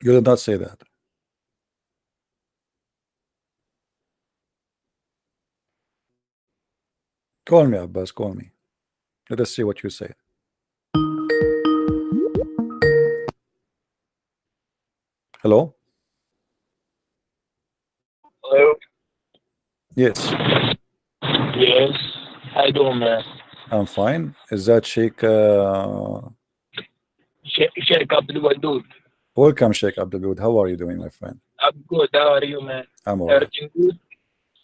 You did not say that. Call me, Abbas, call me. Let us see what you say. Hello? Hello? Yes, Yes. How you doing, man? I'm fine. Is that Sheikh? Sheikh Abdul Wadood. Welcome, Sheikh Abdul Wadood. How are you doing, my friend? I'm good. How are you, man? I'm all right. Everything good?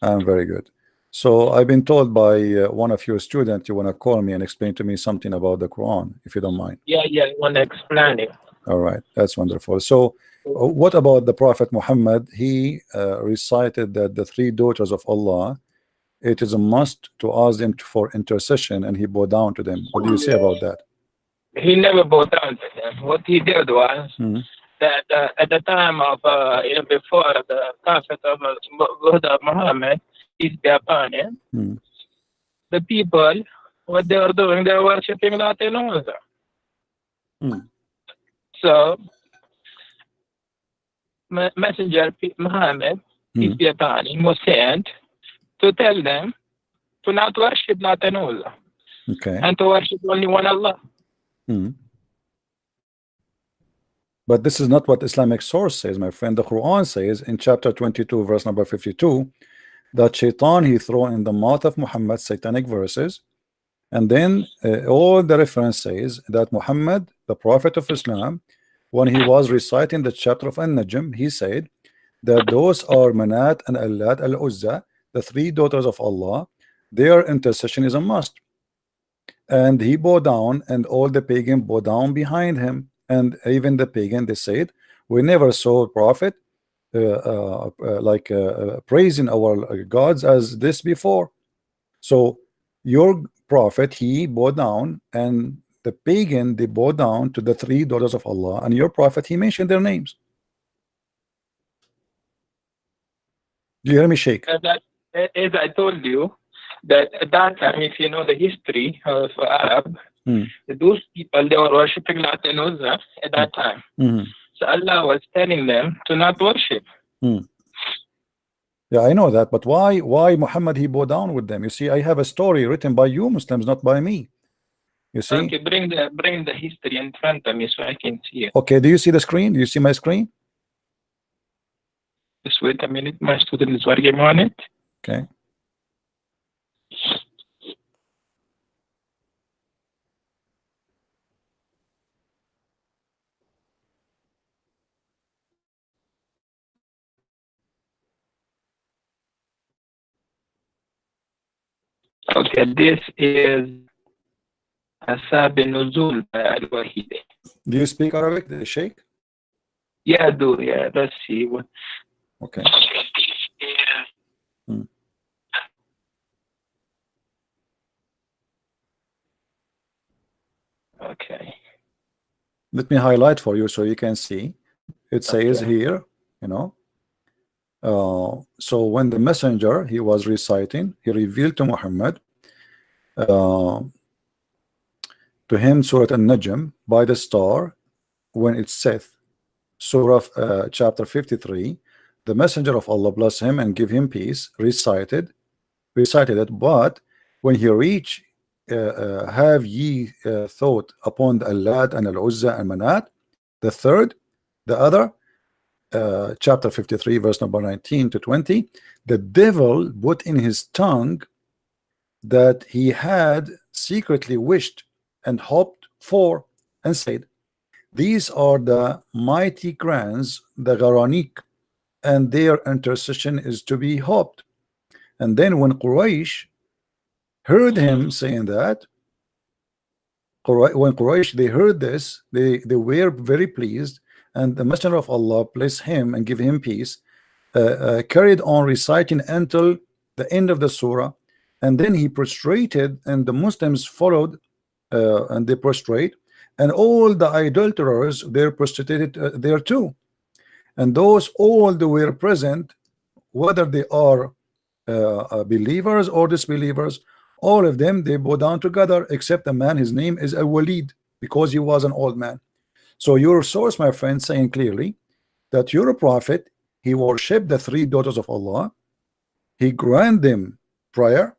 I'm very good. So I've been told by one of your students you want to call me and explain to me something about the Quran, if you don't mind. Yeah, I want to explain it. All right, that's wonderful. So what about the Prophet Muhammad? He recited that the three daughters of Allah, it is a must to ask them for intercession, and he bowed down to them. What do you say about that? He never bowed down to them. What he did was that at the time of, before the Prophet of Muhammad, peace be upon him, the people, what they were doing, they were worshipping Latin also. So, Messenger Muhammad, peace be upon him, was sent to tell them to not worship Latin also. Okay. And to worship only one Allah. But this is not what Islamic source says, my friend. The Quran says in chapter 22, verse number 52, that Shaitan he thrown in the mouth of Muhammad satanic verses, and then all the reference says that Muhammad, the Prophet of Islam, when he was reciting the chapter of An-Najm, he said that those are Manat and Allat al-Uzza, the three daughters of Allah, their intercession is a must. And he bowed down, and all the pagan bowed down behind him. And even the pagan, they said, we never saw a prophet praising our gods as this before. So your prophet, he bowed down, and the pagan, they bowed down to the three daughters of Allah, and your prophet, he mentioned their names. Do you hear me, Sheikh? As I told you, that at that time, if you know the history of Arab, those people, they were worshipping Latin Uzza at that time. So Allah was telling them to not worship. Yeah, I know that, but why Muhammad he bowed down with them? You see, I have a story written by you Muslims, not by me. You see? Okay, bring the history in front of me so I can see it. Okay, do you see the screen? Do you see my screen? Just wait a minute, my student is working on it. Okay. Okay, this is Asab Nuzul by Al-Wahidi. Do you speak Arabic, Sheikh? Yeah, I do. Yeah, let's see what. Okay. Okay. Let me highlight for you so you can see. It says here, you know. So when the messenger he was reciting, he revealed to Muhammad to him Surah An-Najm by the star when it saith, Surah chapter 53, the messenger of Allah, bless him and give him peace, recited it, but when he reached have ye thought upon the Allat and Al-Uzza and Manat, the other chapter 53 verse number 19 to 20, the devil put in his tongue that he had secretly wished and hoped for, and said, these are the mighty grands, the Gharanik, and their intercession is to be hoped. And then when Quraysh heard him saying that, when Quraysh they heard this, they were very pleased, and the Messenger of Allah, bless him and give him peace, carried on reciting until the end of the surah, and then he prostrated, and the Muslims followed, and they prostrate, and all the idolaters they're prostrated there too, and those all that were present, whether they are believers or disbelievers, All of them, they bow down together, except a man, his name is Al-Walid, because he was an old man. So your source, my friend, saying clearly that you're a prophet, he worshipped the three daughters of Allah, he granted them prayer,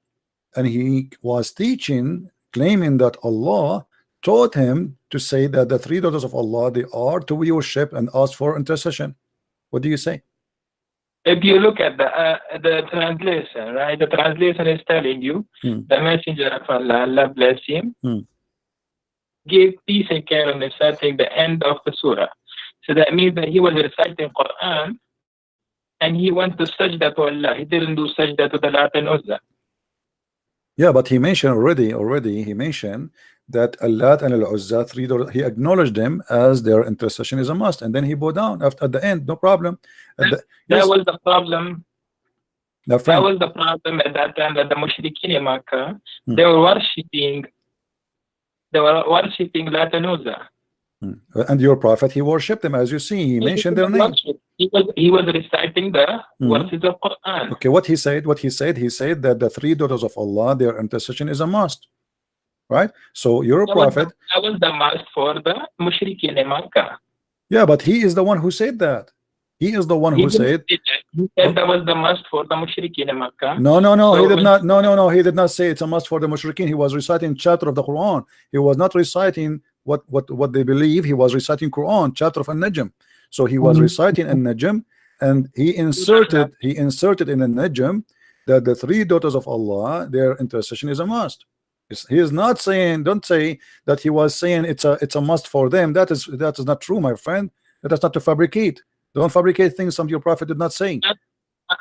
and he was teaching, claiming that Allah taught him to say that the three daughters of Allah, they are to be worshipped and ask for intercession. What do you say? If you look at the translation, right? The translation is telling you the messenger of Allah, Allah bless him, gave peace and care on reciting the end of the surah. So that means that he was reciting Quran and he went to sajda to Allah. He didn't do sajda to the Lat and Uzza. Yeah, but he mentioned already he mentioned that Al-Lat and Al-Uzza, three daughters, he acknowledged them as their intercession is a must, and then he bowed down at the end, no problem. That was the problem. That was the problem at that time, that the Mushrikeen in Makkah, they were worshipping Lat and Uzza. And your prophet, he worshipped them, as you see, he mentioned their name. He was reciting the verses of Quran. Okay, what he said that the three daughters of Allah, their intercession is a must, right? So you're a prophet. That was the must for the Mushrikeen in Makkah. Yeah, but he is the one who said that. He is the one who said. He said that was the must for the Mushrikeen in Makkah. No, he did not. No, he did not say it's a must for the Mushrikeen. He was reciting chapter of the Quran. He was not reciting what they believe. He was reciting Quran, chapter of An-Najm. So he was reciting An-Najm, and he inserted in An-Najm that the three daughters of Allah, their intercession is a must. He is not saying, don't say that he was saying it's a must for them. That is not true, my friend. That is not to fabricate. Don't fabricate things some your prophet did not say.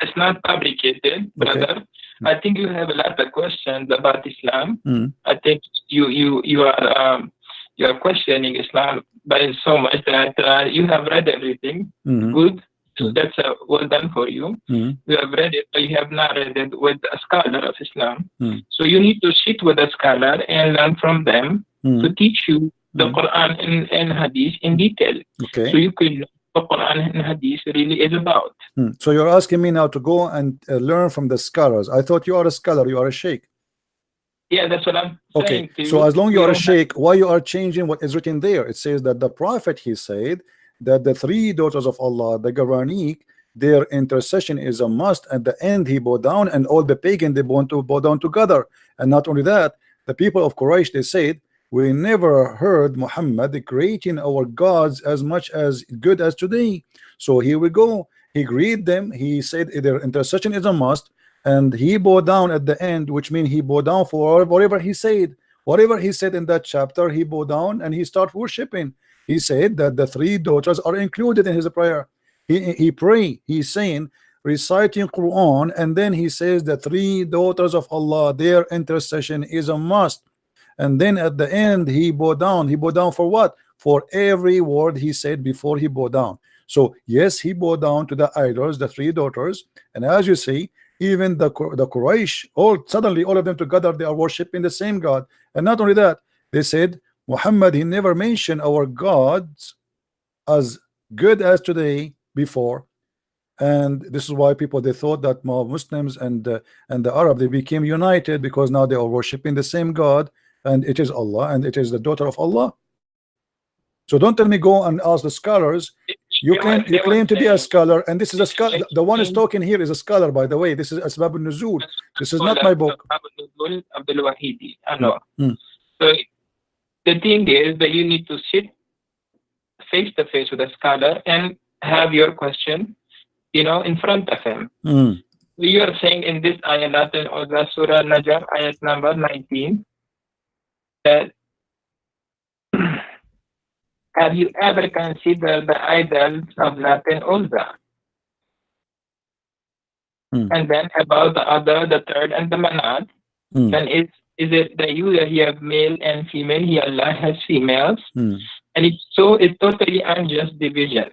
It's not fabricated, brother. Okay. I think you have a lot of questions about Islam. I think you are questioning Islam by so much that you have read everything. Good. So that's well done for you. You have read it, but you have not read it with a scholar of Islam. So you need to sit with a scholar and learn from them to teach you the Quran and Hadith in detail. Okay. So you can know what Quran and Hadith really is about. So you're asking me now to go and learn from the scholars. I thought you are a scholar, you are a sheikh. Yeah, that's what I'm saying to you. So as long as you are a sheikh, why you are changing what is written there? It says that the prophet, he said that the three daughters of Allah, the Garaniq, their intercession is a must. At the end, he bowed down, and all the pagan, they want to bow down together. And not only that, the people of Quraysh, they said, we never heard Muhammad creating our gods as much as good as today. So here we go. He greeted them. He said their intercession is a must, and he bowed down at the end, which means he bowed down for whatever he said. Whatever he said in that chapter, he bowed down and he started worshiping. He said that the three daughters are included in his prayer. He pray. He's saying, reciting Quran, and then he says the three daughters of Allah, their intercession is a must. And then at the end, he bowed down. He bowed down for what? For every word he said before he bowed down. So yes, he bowed down to the idols, the three daughters, and as you see, even the Quraysh, suddenly all of them together, they are worshiping the same God. And not only that, they said Muhammad, he never mentioned our gods as good as today before. And this is why people, they thought that Muslims and the Arab, they became united, because now they are worshiping the same God, and it is Allah, and it is the daughter of Allah. So don't tell me go and ask the scholars. You claim to be a scholar, and this is a scholar. The one who's talking here is a scholar, by the way. This is Asbab al-Nuzul. This is not my book. Abdul Wadood. I know. So the thing is that you need to sit face to face with a scholar and have your question, in front of him. You are saying in this ayat or the Surah Najm, ayat number 19, that have you ever considered the idols of Lat and Uzza? And then about the third and the Manat, then is it that you have male and female? He Allah has females, and it's totally unjust division.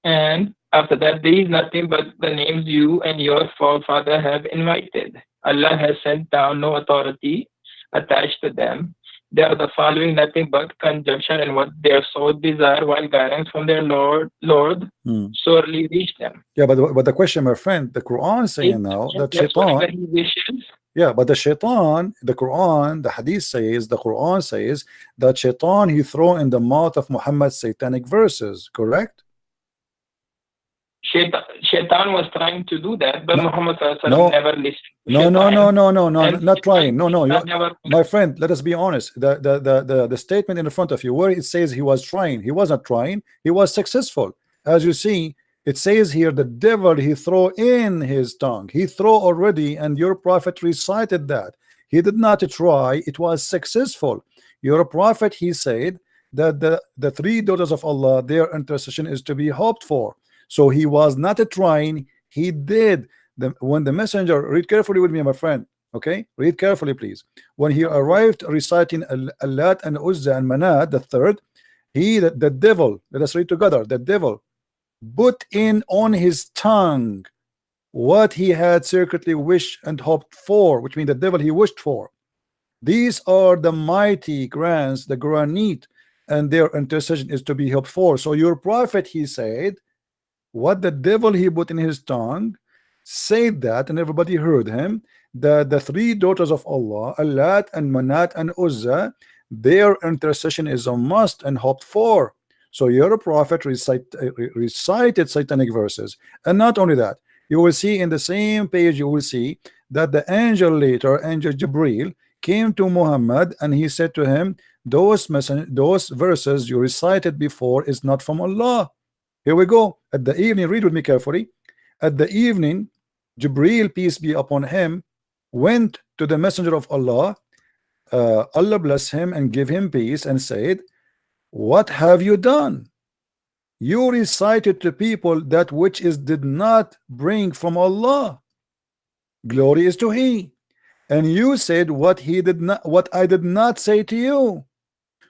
And after that, there is nothing but the names you and your forefather have invited. Allah has sent down no authority attached to them. They are the following nothing but conjunction and what their soul desire while guidance from their Lord sorely reach them. Yeah, but the question, my friend, the Quran saying now that Shaitan. He wishes. Yeah, but the Shaitan, the Quran, the Hadith says, the Quran says that Shaitan he throw in the mouth of Muhammad satanic verses, correct? Shaitan was trying to do that, but Muhammad never listened. No, not trying. No, my friend, let us be honest. The statement in front of you where it says he was trying, he was not trying, he was successful. As you see, it says here the devil he throw in his tongue. He throw already, and your prophet recited that. He did not try, it was successful. Your prophet, he said that the three daughters of Allah, their intercession is to be hoped for. So he was not trying, he did. When the messenger, read carefully with me, my friend, okay? Read carefully, please. When he arrived reciting Allat and Uzza and Manat, the third, the devil, let us read together, the devil put in on his tongue what he had secretly wished and hoped for, which means the devil he wished for. These are the mighty grants, the granite, and their intercession is to be hoped for. So your prophet, he said, what the devil he put in his tongue, said that, and everybody heard him, that the three daughters of Allah, Allat and Manat and Uzza, their intercession is a must and hoped for. So your prophet recited satanic verses. And not only that, you will see in the same page, you will see that the angel later, angel Jibril, came to Muhammad and he said to him, those verses you recited before is not from Allah. Here we go. At the evening, read with me carefully. At the evening, Jibril, peace be upon him, went to the messenger of Allah, Allah bless him and give him peace, and said, what have you done? You recited to people that which is did not bring from Allah. Glory is to He. And you said what I did not say to you.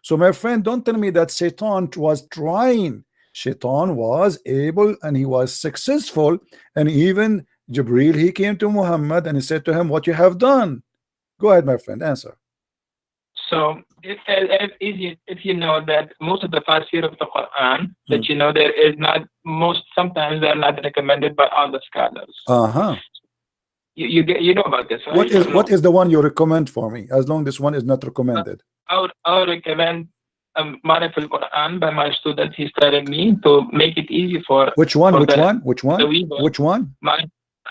So my friend, don't tell me that Satan was trying. Shaitan was able and he was successful, and even Jibril, he came to Muhammad and he said to him, what you have done. Go ahead, my friend, answer. So if you know that most of the tafsir of the Quran, that you know there is not, sometimes they're not recommended by all the scholars. You know about this, right? What is the one you recommend for me, as long as this one is not recommended? I'll recommend Marif al-Quran by my student. He's telling me to make it easy for which one?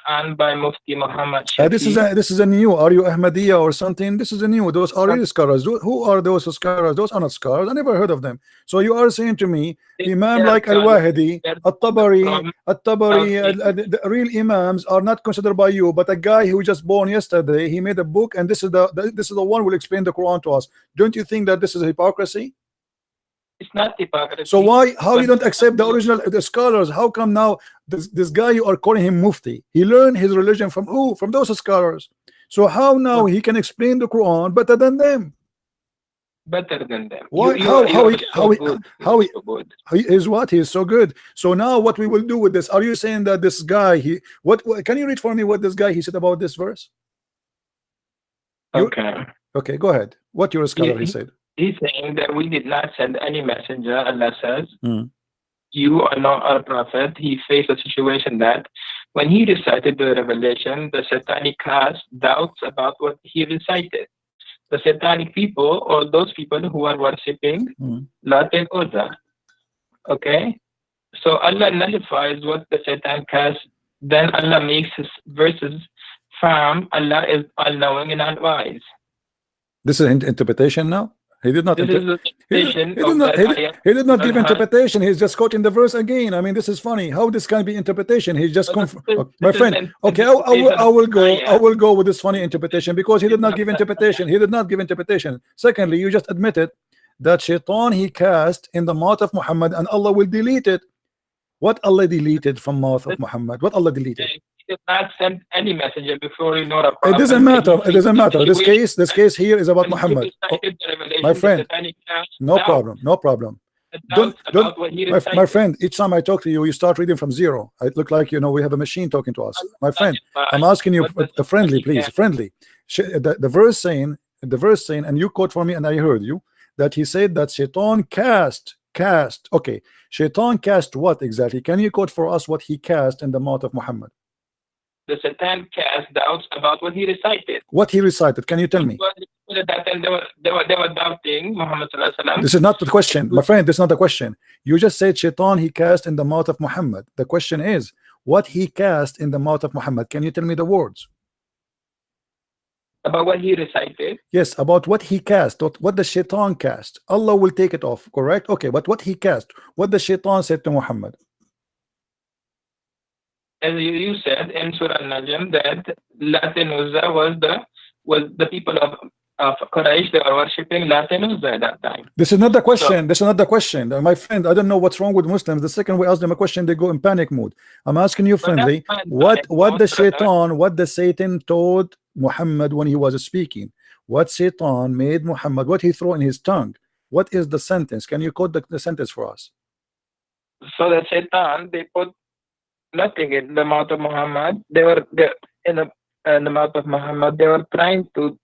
And by Mufti Muhammad this is a new. Are you Ahmadiyya or something? This is a new. Those are really scholars. Who are those scholars? Those are not scholars. I never heard of them. So you are saying to me, Imam like Al-Wahidi, At-Tabari, the real Imams are not considered by you, but a guy who just born yesterday, he made a book, and this is the one who will explain the Quran to us. Don't you think that this is hypocrisy? It's not hypocrisy. So how you don't accept the original, the scholars? How come now this guy you are calling him Mufti? He learned his religion from who? From those scholars. So how now he can explain the Quran better than them? Better than them. Why? How he is what? He is so good. So now what we will do with this? Are you saying that this guy what can you read for me what this guy he said about this verse? Okay, go ahead. What your scholar he said? He's saying that we did not send any messenger. Allah says, you are not our prophet. He faced a situation that when he recited the revelation, the satanic cast doubts about what he recited. The satanic people, or those people who are worshipping Lat and Uzza. Okay? So Allah nullifies what the Satan cast. Then Allah makes his verses firm. Allah is all-knowing and all-wise. This is an interpretation now? He did not. He did not give interpretation. He's just quoting the verse again. I mean, this is funny. How this can be interpretation? He's just my friend. Okay, I will go with this funny interpretation because he did not give interpretation. He did not give interpretation. Secondly, you just admitted that Shaitan he cast in the mouth of Muhammad, and Allah will delete it. What Allah deleted from mouth of Muhammad? What Allah deleted? He did not send any messenger before you know a prophet. It doesn't matter. It doesn't matter. This case here is about Muhammad. My friend, no problem. My friend, each time I talk to you, you start reading from zero. It look like we have a machine talking to us. My friend, I'm asking you friendly, please, friendly. The verse saying the verse saying, and you quote for me, and I heard you, that he said that Shaitan cast. Okay, Shaitan cast what exactly? Can you quote for us what he cast in the mouth of Muhammad? The Satan cast doubts about what he recited. What he recited? Can you tell me? They were doubting Muhammad sallallahu alaihi wasallam. This is not the question, my friend. This is not the question. You just said Shaitan he cast in the mouth of Muhammad. The question is what he cast in the mouth of Muhammad. Can you tell me the words? About what he recited? Yes, about what he cast, what the Shaitan cast. Allah will take it off, correct? Okay, but what he cast, what the Shaitan said to Muhammad. As you said in Surah Al-Najm, that Lat and Uzza was the people of Quraysh. They were worshipping Lat and Uzza at that time. This is not the question. This is not the question, my friend. I don't know what's wrong with Muslims. The second we ask them a question, they go in panic mode. I'm asking you friendly, what the Shaitan, what the Satan told Muhammad when he was speaking, what Satan made Muhammad, what he threw in his tongue, what is the sentence? Can you quote the sentence for us? So the Satan, they put nothing in the mouth of Muhammad. They were in the mouth of Muhammad. They were trying to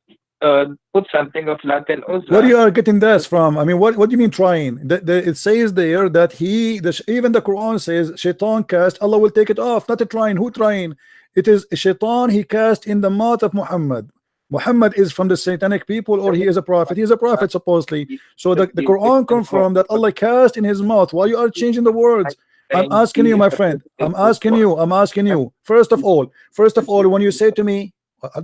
put something of Lat and Uzza. Where you are getting this from? I mean, what do you mean trying? It says there that even the Quran says Shaitan cast, Allah will take it off. Not a trying. Who trying? It is Shaitan he cast in the mouth of Muhammad. Muhammad is from the satanic people, or he is a prophet. He is a prophet supposedly. So the Quran confirmed that Allah cast in his mouth. Why you are changing the words? I'm asking you, my friend. I'm asking you. First of all, when you say to me,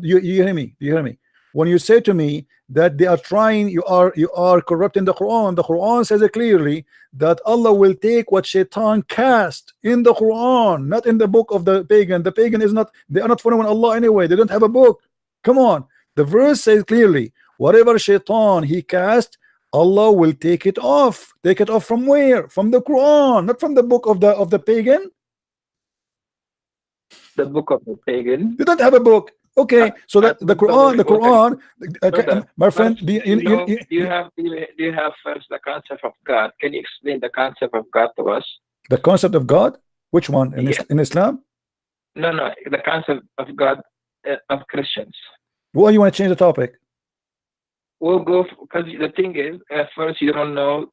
you hear me? Do you hear me? When you say to me that they are trying, you are corrupting the Quran. The Quran says it clearly that Allah will take what Shaitan cast in the Quran, not in the book of the pagan. The pagan is not, they are not following Allah anyway. They don't have a book. Come on. The verse says clearly, whatever Shaitan he cast, Allah will take it off. Take it off from where? From the Quran, not from the book of the pagan. The book of the pagan. You don't have a book. Okay, so that the Quran, my friend, do you have first the concept of God? Can you explain the concept of God to us? The concept of God? Which one? In Islam? No, the concept of God of Christians. Why you want to change the topic? We'll go because the thing is, at first you don't know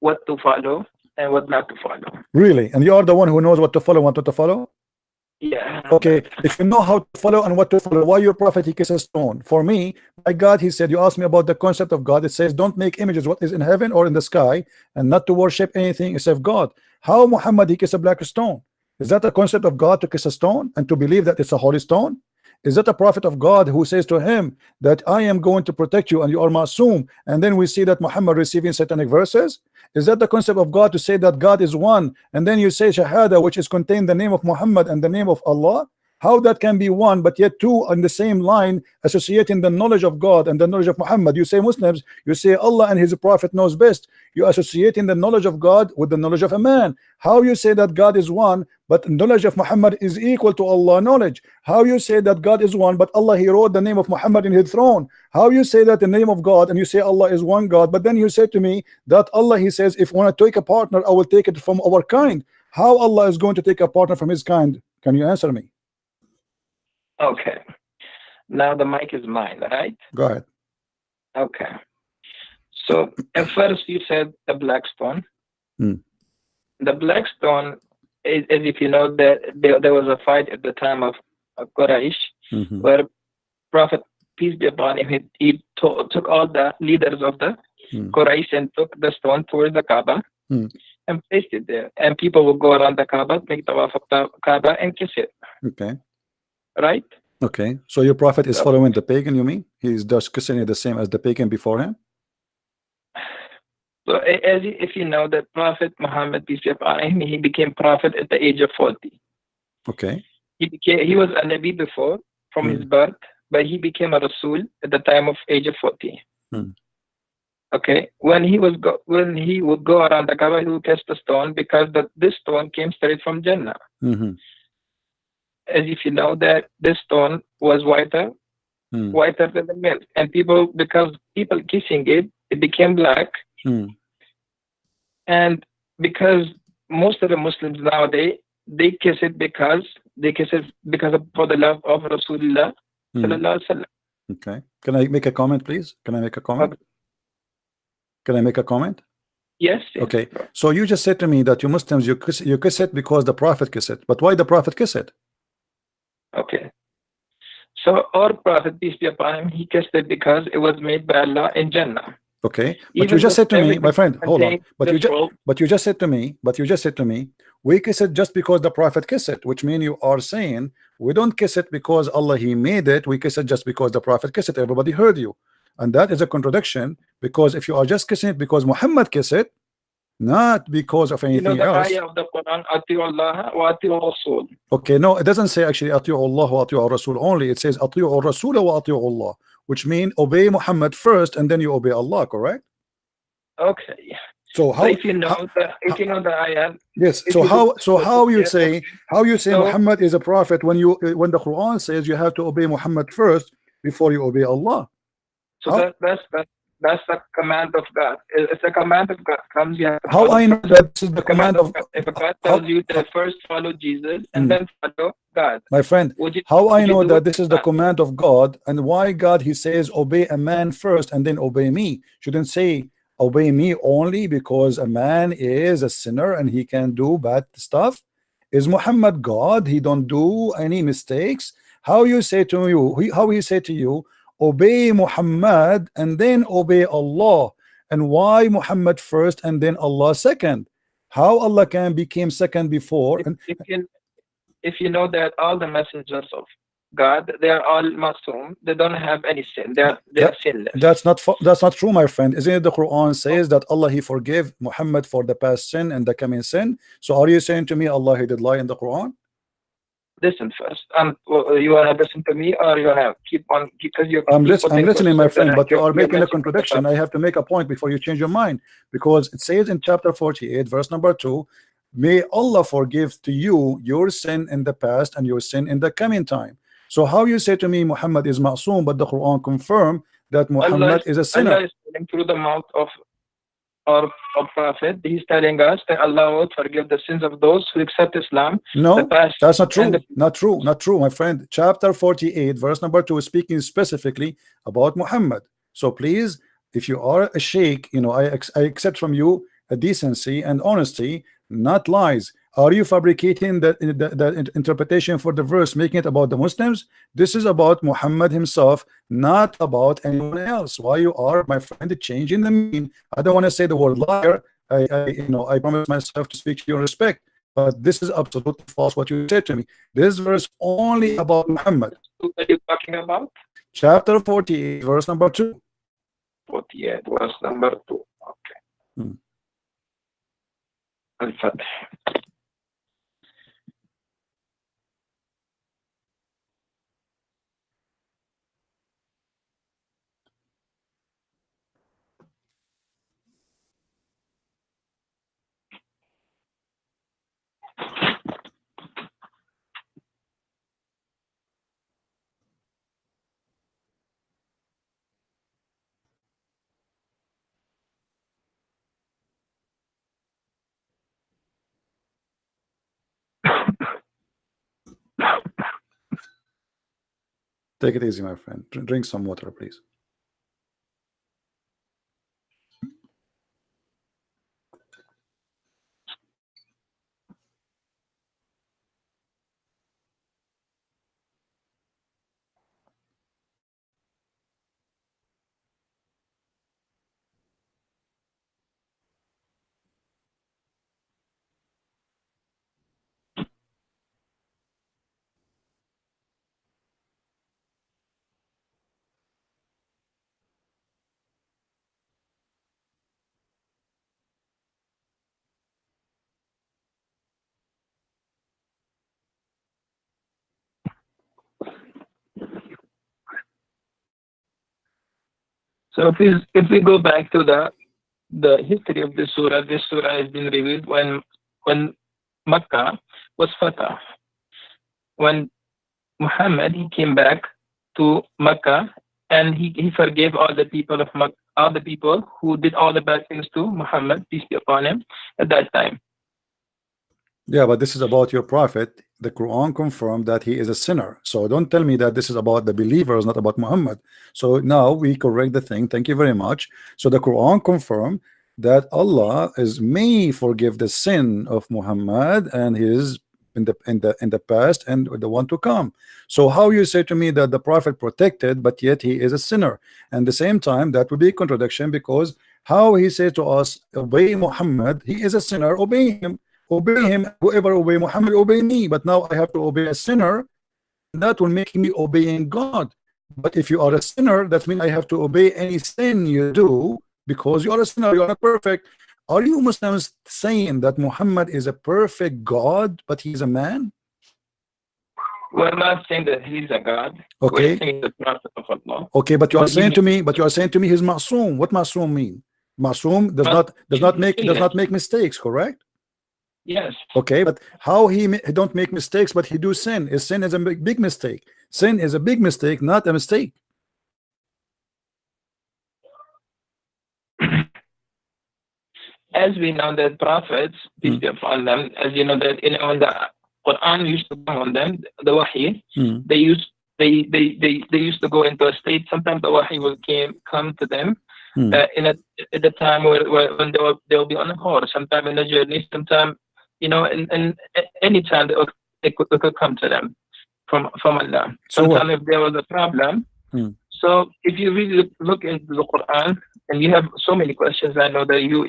what to follow and what not to follow. Really? And you are the one who knows what to follow, what not to follow? Yeah. Okay, if you know how to follow and what to follow, why your prophet he kisses a stone? For me, my God, he said, you asked me about the concept of God. It says, don't make images what is in heaven or in the sky, and not to worship anything except God. How Muhammad he kissed a black stone? Is that the concept of God, to kiss a stone and to believe that it's a holy stone? Is that a prophet of God who says to him that I am going to protect you and you are ma'soom? And then we see that Muhammad receiving satanic verses. Is that the concept of God, to say that God is one, and then you say Shahada, which is contained the name of Muhammad and the name of Allah? How that can be one but yet two on the same line, associating the knowledge of God and the knowledge of Muhammad? You say Muslims, you say Allah and his prophet knows best. You associating the knowledge of God with the knowledge of a man. How you say that God is one but knowledge of Muhammad is equal to Allah knowledge? How you say that God is one but Allah he wrote the name of Muhammad in his throne? How you say that the name of God and you say Allah is one God, but then you say to me that Allah he says, if I want to take a partner I will take it from our kind? How Allah is going to take a partner from his kind? Can you answer me? Okay. Now the mic is mine, right? Go ahead. Okay. So at first you said the black stone. The black stone is, as if you know, that there was a fight at the time of Quraysh, where Prophet, peace be upon him, he took all the leaders of the Quraysh and took the stone towards the Kaaba and placed it there. And people will go around the Kaaba, make tawaf of the Kaaba and kiss it. Okay. Right? Okay. So your prophet is following the pagan, you mean? He's just kissing it the same as the pagan before him? So if you know that Prophet Muhammad, peace be upon him, he became prophet at the age of 40. Okay. He was a Nabi before from his birth, but he became a Rasul at the time of age of 40. Okay. When he would go around the Kaaba, he would test the stone, because this stone came straight from Jannah. As if you know that this stone was whiter than the milk, and because people kissing it, it became black. And because most of the Muslims nowadays, they kiss it for the love of Rasulullah sallallahu alaihi wasallam. Okay. Can I make a comment, please? Can I make a comment? Can I make a comment? Yes. Okay. So you just said to me that you Muslims, you kiss it because the Prophet kiss it. But why the Prophet kiss it? Okay. So our Prophet, peace be upon him, he kissed it because it was made by Allah in Jannah. Okay, but you just said to me, my friend, hold on. But you just said to me, we kiss it just because the Prophet kissed it, which means you are saying we don't kiss it because Allah He made it. We kiss it just because the Prophet kissed it. Everybody heard you, and that is a contradiction. Because if you are just kissing it because Muhammad kissed it, not because of anything else. Ayah of the Quran, Ati'u Allah wa Ati'u Rasul. Okay, no, it doesn't say actually Ati'u Allah wa Ati'u Rasul only. It says Ati'u Rasul wa Ati'u Allah, which means obey Muhammad first and then you obey Allah, correct? Okay. So how, if you know the ayah, yes. So how you say Muhammad is a prophet when the Quran says you have to obey Muhammad first before you obey Allah? So that's the command of God. It's a command of God. How I know that this is the command of God? If God tells you to first follow Jesus and then follow God, my friend, how I know that this is the command of God, and why God He says obey a man first and then obey me? Shouldn't say obey me only because a man is a sinner and he can do bad stuff. Is Muhammad God? He don't do any mistakes. How you say to you? How he say to you? Obey Muhammad and then obey Allah. And why Muhammad first and then Allah second? How Allah can become second before? If you know that all the messengers of God, they are all Masum, they don't have any sin, they are sinless. That's not true, my friend. Isn't it the Quran says that Allah He forgave Muhammad for the past sin and the coming sin? So are you saying to me Allah He did lie in the Quran? Listen first. You wanna listen to me, or you wanna keep on because you're. I'm listening, my friend, but you are making a contradiction. I have to make a point before you change your mind, because it says in chapter 48, verse number 2, may Allah forgive to you your sin in the past and your sin in the coming time. So how you say to me Muhammad is ma'soom, but the Quran confirm that Muhammad is a sinner? Allah is telling through the mouth of our Prophet, he's telling us that Allah would forgive the sins of those who accept Islam. No, that's not true. Not true, my friend. Chapter 48, verse number 2 is speaking specifically about Muhammad. So please, if you are a sheikh, I accept from you a decency and honesty, not lies. Are you fabricating the interpretation for the verse, making it about the Muslims? This is about Muhammad himself, not about anyone else. Why you are, my friend, changing the meaning? I don't want to say the word liar. I promise myself to speak to your respect, but this is absolutely false what you said to me. This verse only about Muhammad. What are you talking about? Chapter 48, verse number 2. 48, verse number 2. Okay. Al-Fath. Take it easy, my friend. Drink some water, please. So if we go back to the history of this surah has been revealed when Makkah was Fatah. When Muhammad he came back to Makkah and he forgave all the people of Makkah, all the people who did all the bad things to Muhammad, peace be upon him, at that time. Yeah, but this is about your prophet. the Quran confirmed that he is a sinner. So don't tell me that this is about the believers, not about Muhammad. So now we correct the thing. Thank you very much. So the Quran confirmed that Allah may forgive the sin of Muhammad and his in the past and the one to come. So how you say to me that the prophet protected, but yet he is a sinner? And the same time, that would be a contradiction, because how he said to us, obey Muhammad, he is a sinner, obey him. Obey him, whoever obey Muhammad, obey me. But now I have to obey a sinner, that will make me obeying God. But if you are a sinner, that means I have to obey any sin you do, because you are a sinner, you are not perfect. Are you Muslims saying that Muhammad is a perfect God, but he's a man? We're not saying that he's a God. Okay. We're saying the prophet of Allah. Okay, but you are saying to me, he's ma'soom. What ma'soom mean? Ma'soom does not make mistakes, correct? Yes. Okay, but how he don't make mistakes, but he do sin? Sin is a big mistake. Sin is a big mistake, not a mistake. As we know that prophets, peace be upon them, as you know that when the Quran used to come on them, the wahi, they used to go into a state. Sometimes the wahi will come to them at the time when they'll be on a horse, sometime in the journey, sometime in any time it could come to them from Allah. Sometimes if there was a problem. So if you really look into the Quran, and you have so many questions, I know that you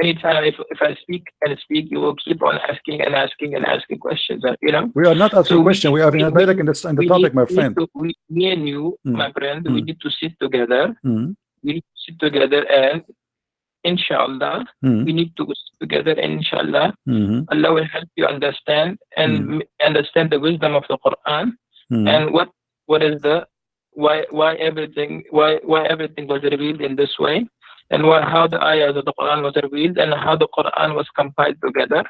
anytime if I speak, you will keep on asking questions. We are not asking questions. We are in the topic, my friend. Me and you, my friend, we need to sit together. We need to sit together, and inshallah, we need to sit together, and inshallah, Allah will help you understand understand the wisdom of the Quran and what is the why everything was revealed in this way, and how the ayahs of the Quran was revealed, and how the Quran was compiled together.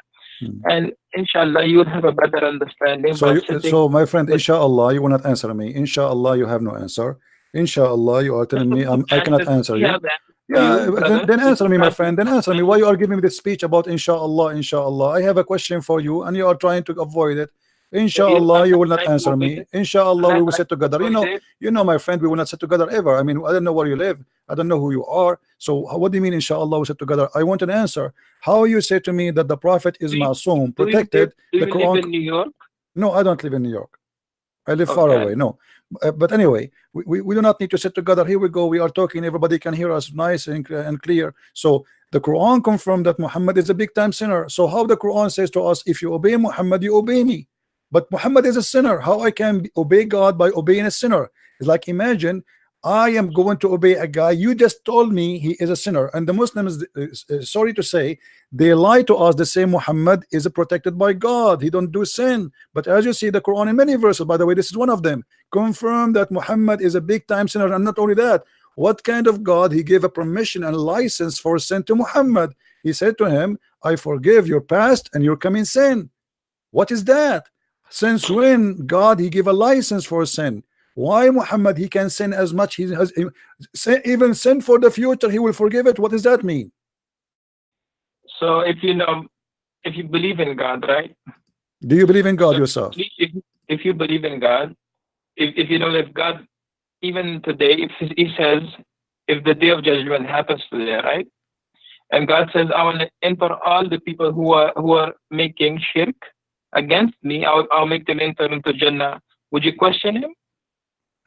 And inshallah you will have a better understanding. So my friend, inshallah you will not answer me. Inshallah you have no answer. Inshallah you are telling me I cannot answer you. Then answer me, my friend. Then answer me. Why you are giving me this speech about inshallah? I have a question for you, and you are trying to avoid it. Inshallah, you will not answer me. Inshallah, we will sit together. You know, my friend, we will not sit together ever. I mean, I don't know where you live. I don't know who you are. So what do you mean, inshallah, we sit together? I want an answer. How you say to me that the prophet is ma'soom, protected? Do you live in New York? No, I don't live in New York. I live far away. No. But anyway, we do not need to sit together. Here we go. We are talking. Everybody can hear us nice and clear. So the Quran confirmed that Muhammad is a big time sinner. So how the Quran says to us, if you obey Muhammad, you obey me. But Muhammad is a sinner. How I can obey God by obeying a sinner? It's like, imagine I am going to obey a guy. You just told me he is a sinner, and the Muslims, sorry to say, they lie to us. They say Muhammad is protected by God. He don't do sin. But as you see, the Quran in many verses, by the way, this is one of them, confirm that Muhammad is a big time sinner. And not only that, what kind of God? He gave a permission and license for sin to Muhammad. He said to him, I forgive your past and your coming sin. What is that? Since when God he gave a license for sin? Why Muhammad he can sin as much he has, even sin for the future he will forgive it? What does that mean? So if you believe in God, right? Do you believe in God yourself? If you believe in God, if you know that God, even today, if he says, if the day of judgment happens today, right? And God says, I will enter all the people who are making shirk against me, I'll make them enter into Jannah. Would you question him?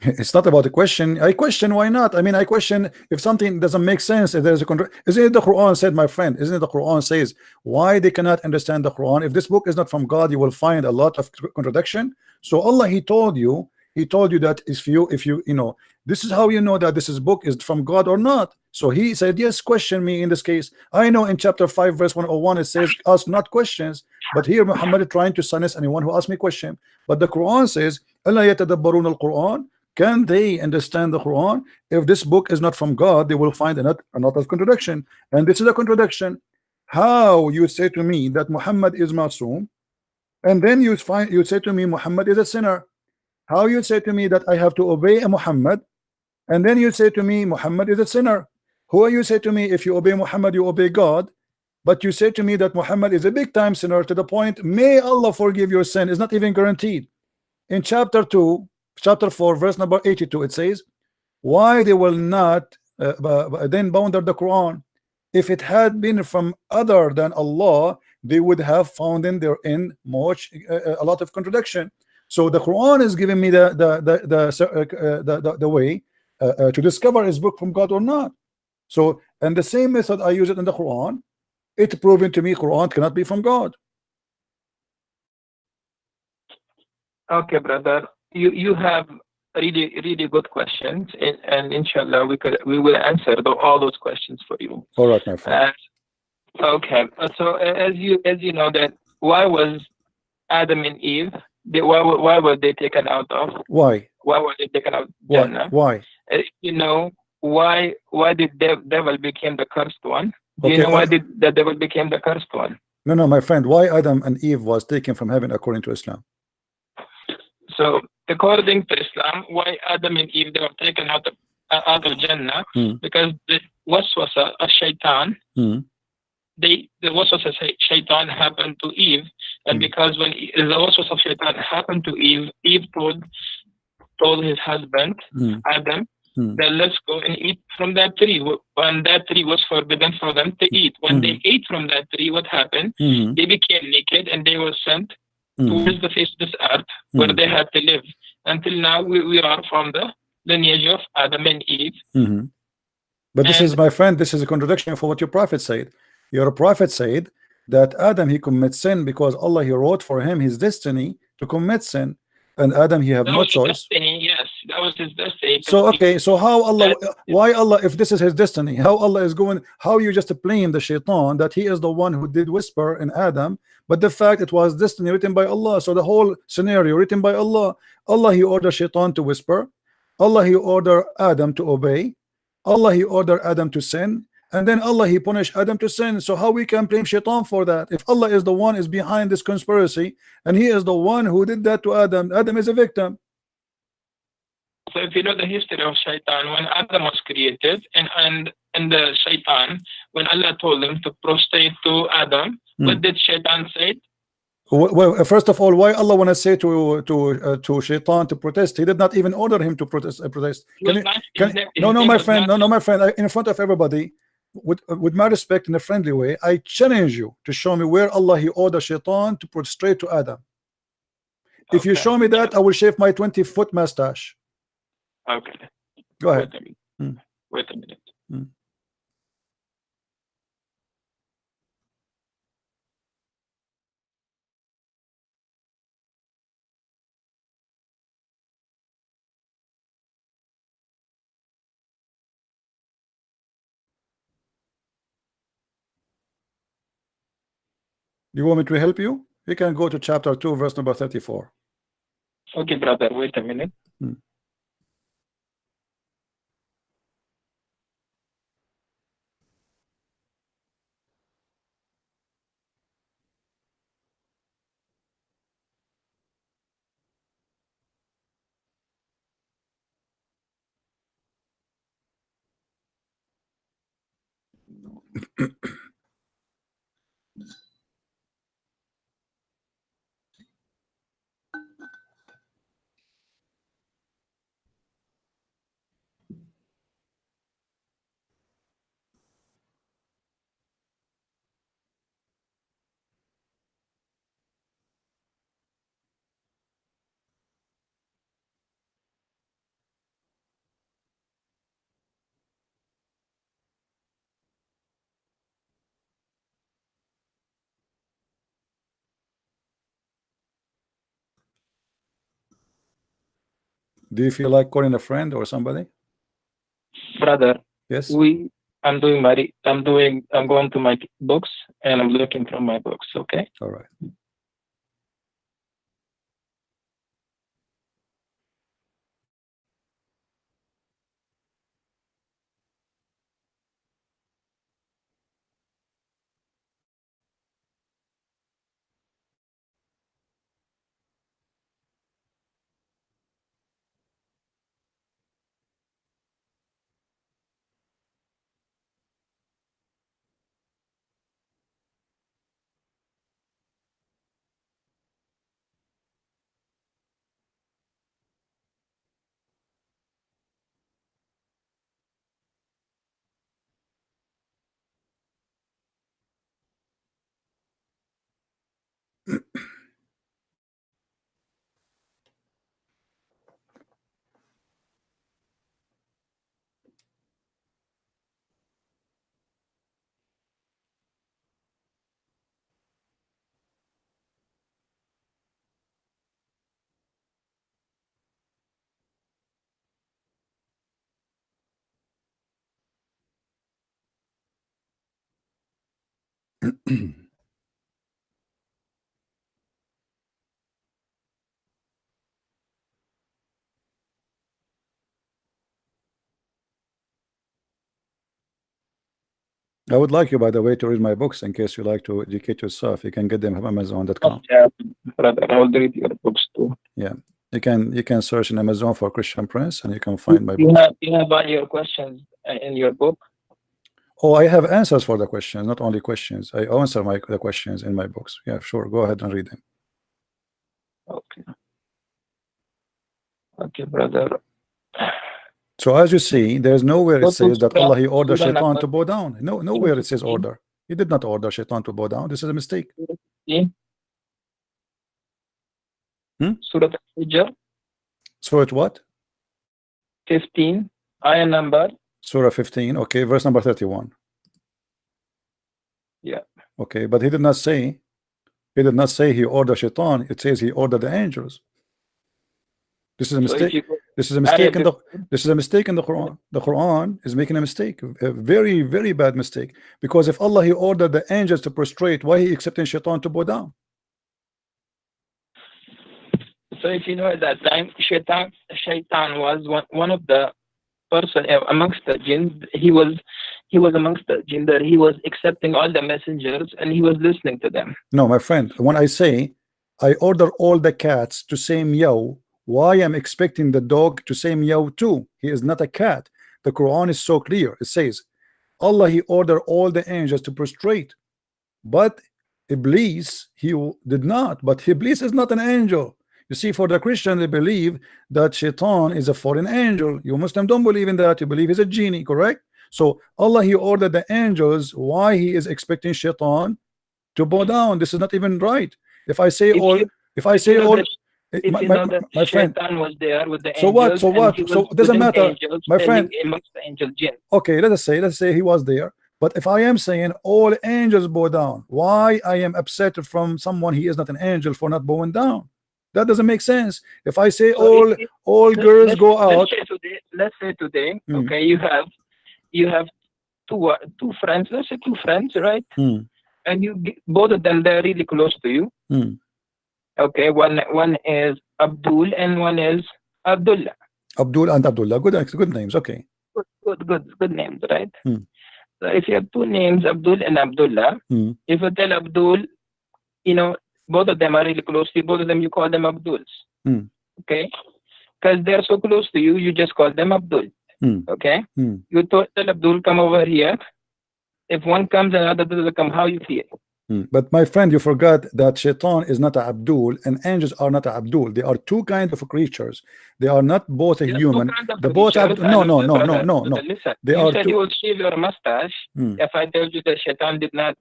It's not about a question. I question why not. I mean, I question if something doesn't make sense. If there's a isn't it the Quran said, my friend? Isn't it the Quran says why they cannot understand the Quran? If this book is not from God, you will find a lot of contradiction. So Allah, He told you that if you know, this is how you know that this book is from God or not. So He said, yes, question me in this case. I know in chapter 5 verse 101 it says, ask not questions. But here Muhammad is trying to silence anyone who asks me question. But the Quran says, أَلَا يَتَدَبَّرُونَ الْقُرْآنَ. Can they understand the Quran? If this book is not from God, they will find another contradiction. And this is a contradiction. How you say to me that Muhammad is Masum, and then you say to me Muhammad is a sinner? How you say to me that I have to obey a Muhammad, and then you say to me Muhammad is a sinner? Who you say to me if you obey Muhammad you obey God, But you say to me that Muhammad is a big time sinner to the point, may Allah forgive your sin, is not even guaranteed. In chapter 2, chapter 4, verse number 82, it says, why they will not then bound the Quran? If it had been from other than Allah, they would have found in therein much a lot of contradiction. So the Quran is giving me the way to discover is book from God or not. So, and the same method I use it in the Quran, it proven to me Quran cannot be from God. Okay, brother, you have really good questions, and inshallah we will answer all those questions for you. All right, my friend. Okay, so as you know that why was Adam and Eve, why were they taken out of? Why were they taken out of Jannah? Why? You know why did the devil became the cursed one? Do you know why did the devil became the cursed one? No, my friend. Why Adam and Eve was taken from heaven according to Islam? So according to Islam, why Adam and Eve they were taken out of Jannah? Because the waswasa of shaitan, the waswasa shaitan happened to Eve, and because when the waswasa of shaitan happened to Eve, Eve told his husband Adam that let's go and eat from that tree. When that tree was forbidden for them to eat, when they ate from that tree, what happened? They became naked and they were sent towards the face of this earth where they had to live. Until now, we are from the lineage of Adam and Eve. But this is, my friend, this is a contradiction for what your prophet said. Your prophet said that Adam, he commits sin because Allah, he wrote for him his destiny to commit sin. And Adam, he have no choice. Destiny, yes, that was his destiny. So okay, so how Allah, why Allah, if this is his destiny, how Allah is going, how you just blame the shaitan that he is the one who did whisper in Adam, but the fact it was destiny written by Allah. So the whole scenario written by Allah. Allah, he ordered shaitan to whisper. Allah, he ordered Adam to obey. Allah, he ordered Adam to sin, and then Allah, he punished Adam to sin. So how we can blame shaitan for that? If Allah is the one is behind this conspiracy and he is the one who did that to Adam, Adam is a victim. So if you know the history of shaitan, when Adam was created and the shaitan, when Allah told him to prostrate to Adam, what did shaitan say? Well, first of all, why Allah want to say to shaitan to protest? He did not even order him to protest. No, my friend. No, my friend. In front of everybody, with my respect, in a friendly way, I challenge you to show me where Allah he ordered shaitan to prostrate to Adam. If you show me that, I will shave my 20-foot mustache. Okay. Go ahead. Wait a minute. You want me to help you? You can go to chapter 2, verse number 34. Okay, brother, wait a minute. Do you feel like calling a friend or somebody? Brother, yes. I'm going to my books and I'm looking from my books, okay? All right. Okay. I would like you, by the way, to read my books in case you like to educate yourself. You can get them from Amazon.com. Yeah, brother, I will read your books too. Yeah, you can search in Amazon for Christian Prince, and you can find my You books. have all your questions in your book. Oh, I have answers for the questions, not only questions. I answer the questions in my books. Yeah, sure. Go ahead and read them. Okay. Okay, brother. So as you see, there's nowhere it Go to says that Surah- Allah he ordered Surah Shaitan number to bow down. No, nowhere it says 15. order. He did not order Shaitan to bow down. This is a mistake. Surah Al-Hijr Surah what? 15, ayah number. Surah 15. Okay, verse number 31. Yeah. Okay, but he did not say he ordered Shaitan. It says he ordered the angels. This is a mistake. This is a mistake in the Quran. The Quran is making a mistake, a very, very bad mistake. Because if Allah he ordered the angels to prostrate, why he accepting Shaitan to bow down? So if you know at that time, Shaitan was one of the person amongst the jinn. He was amongst the jinn that he was accepting all the messengers and he was listening to them. No, my friend, when I say I order all the cats to say meow, why am expecting the dog to say meow too? He is not a cat. The Quran is so clear. It says Allah he ordered all the angels to prostrate, but Iblis he did not. But Iblis is not an angel. You see, for the Christian, they believe that Shaitan is a fallen angel. You Muslim don't believe in that. You believe he's a genie, correct? So Allah he ordered the angels. Why he is expecting Shaitan to bow down? This is not even right. If I say my friend was there with the so angels. So it doesn't matter, my friend. Amongst the angel jinn. Okay, let's say he was there. But if I am saying all angels bow down, why I am upset from someone he is not an angel for not bowing down? That doesn't make sense. If I say all girls go out, let's say today, okay, you have two friends. Let's say two friends, right? And both of them they're really close to you. Okay, one is Abdul and one is Abdullah. Abdul and Abdullah, good names. Okay. Good names, right? So if you have two names, Abdul and Abdullah, if you tell Abdul, both of them are really close to you. Both of them, you call them Abduls. Okay? Because they're so close to you, you just call them Abdul. Okay? You tell Abdul, come over here. If one comes and another doesn't come, how you feel? But my friend, you forgot that Shaitan is not a Abdul and angels are not a Abdul. They are two kinds of creatures. They are not both a human. The both no. Listen, they you are said two. you will shave your mustache if I told you that Shaitan did not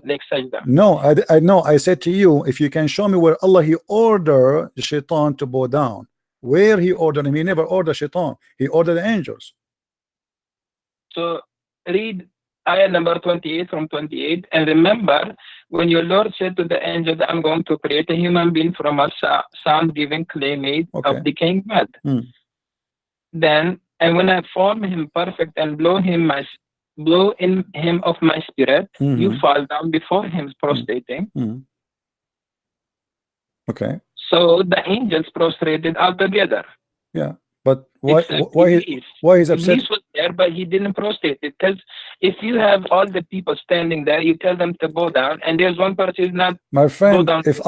make sajda. No, I know. I said to you, if you can show me where Allah he ordered the Shaitan to bow down, where he ordered him. He never ordered Shaitan. He ordered the angels. So read ayah number 28 from 28, and remember when your Lord said to the angel that I'm going to create a human being from a sound-giving clay made of decaying mud. Then, and when I form him perfect and blow in him of my spirit, you fall down before him prostrating. Okay. So the angels prostrated all together. Yeah. But why is upset? Iblis was there, but he didn't prostrate it. Because if you have all the people standing there, you tell them to bow down, and there's one person who's not. My friend, if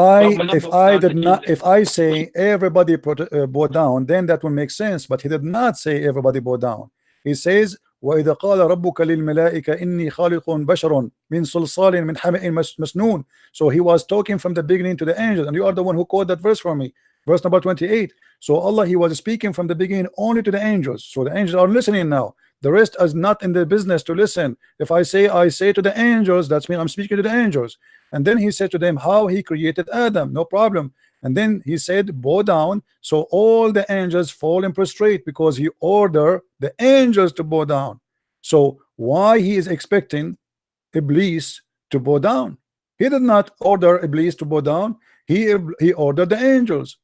I say everybody bow down, then that will make sense. But he did not say everybody bow down. He says, وَإِذَا قَالَ رَبُّكَ لِلْمَلَائِكَ إِنِّي خَالِقٌ بَشَرٌ مِنْ صَلْصَالٍ مِنْ حَمَإٍ مَسْنُونٍ. So he was talking from the beginning to the angels, and you are the one who quoted that verse for me. Verse number 28. So Allah he was speaking from the beginning only to the angels. So the angels are listening now. The rest is not in the business to listen. If I say to the angels, that means I'm speaking to the angels. And then he said to them how he created Adam, no problem. And then he said, bow down. So all the angels fall and prostrate because he ordered the angels to bow down. So why he is expecting Iblis to bow down? He did not order Iblis to bow down. He ordered the angels.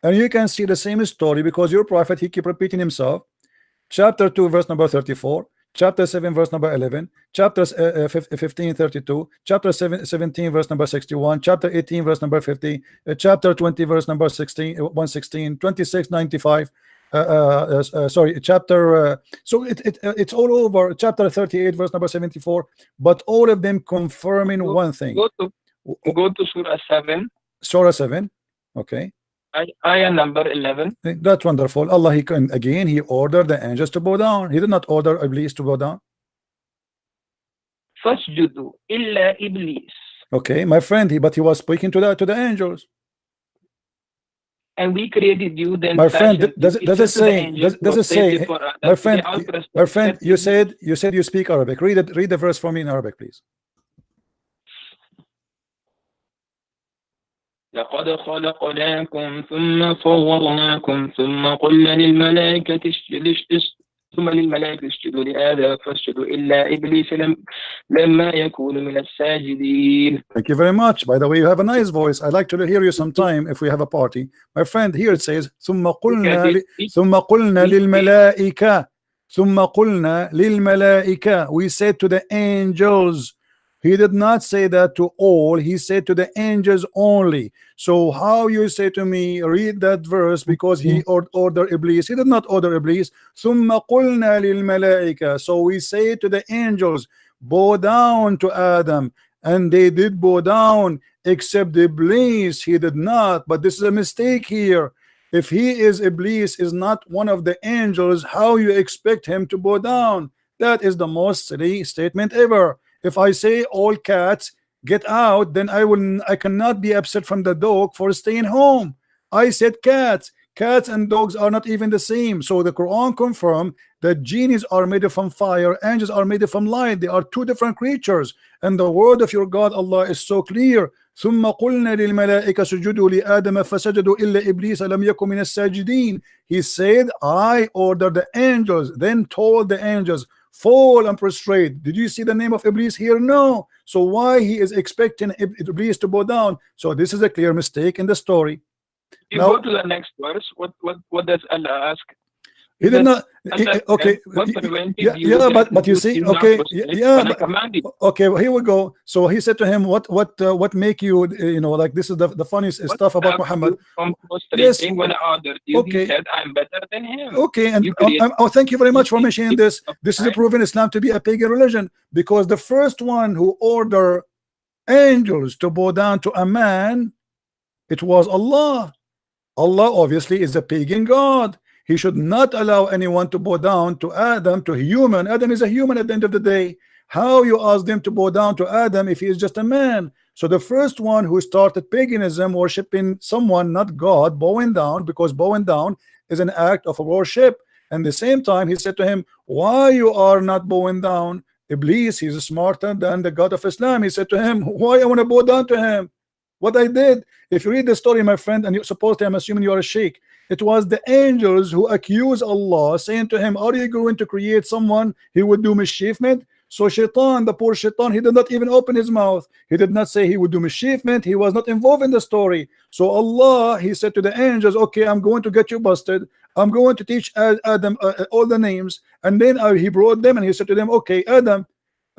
And you can see the same story because your prophet, he keep repeating himself. Chapter 2 verse number 34, chapter 7 verse number 11, chapter 15 32, chapter 17 verse number 61, chapter 18 verse number 50, chapter 20 verse number 16 116, 26 95, sorry, chapter so it's all over. Chapter 38 verse number 74, but all of them confirming one thing. Go to Surah 7. Surah 7, okay. Ayah number 11. That's wonderful. Allah, he ordered the angels to bow down. He did not order Iblis to bow down. Fasjudu illa Iblis. Okay, my friend, but he was speaking to the angels. And we created you then. My friend, does it say? Does it say? My friend, you said you speak Arabic. Read the verse for me in Arabic, please. لقد خلقناكم ثم صورناكم ثم قلنا للملائكة اسجدوا لآدم فاسجدوا إلا إبليس لما يكون من الساجدين. Thank you very much. By the way, you have a nice voice. I'd like to hear you sometime if we have a party. My friend, here it says ثم قلنا للملائكة. We said to the angels. He did not say that to all. He said to the angels only. So how you say to me, read that verse because he ordered Iblis? He did not order Iblis. ثم قلنا للملائكة. So we say to the angels, bow down to Adam, and they did bow down, except Iblis. He did not. But this is a mistake here. If he is Iblis, is not one of the angels, how you expect him to bow down? That is the most silly statement ever. If I say all cats get out, then I cannot be upset from the dog for staying home. I said cats. Cats and dogs are not even the same. So the Quran confirmed that genies are made from fire, angels are made from light. They are two different creatures. And the word of your God Allah is so clear. ثم قلنا للملائكة سجدوا لآدم فسجدوا إلا إبليس لم يكن من الساجدين. He said, I ordered the angels, then told the angels, fall and prostrate. Did you see the name of Iblis here? No. So why he is expecting Iblis to bow down? So this is a clear mistake in the story. You now, go to the next verse. What does Allah ask? He did not. Okay. Yeah, but you see, okay, yeah, okay. Well, here we go. So he said to him, "What make you, like this is the funniest stuff about Muhammad." Yes. When I ordered you, okay. He said, "I'm better than him." Okay, and thank you very much for mentioning this. This is proven Islam to be a pagan religion because the first one who ordered angels to bow down to a man, it was Allah. Allah obviously is a pagan God. He should not allow anyone to bow down to Adam, to human. Adam is a human at the end of the day. How you ask them to bow down to Adam if he is just a man? So the first one who started paganism, worshiping someone, not God, bowing down, because bowing down is an act of worship. And at the same time, he said to him, why you are not bowing down? Iblis, he's smarter than the God of Islam. He said to him, why I want to bow down to him? What I did, if you read the story, my friend, and you're supposed to, I'm assuming you are a sheikh, it was the angels who accused Allah, saying to him, are you going to create someone he would do mischievement? So Shaitan, the poor Shaitan, he did not even open his mouth. He did not say he would do mischievement. He was not involved in the story. So Allah, he said to the angels, okay, I'm going to get you busted. I'm going to teach Adam all the names. And then he brought them and he said to them, okay, Adam,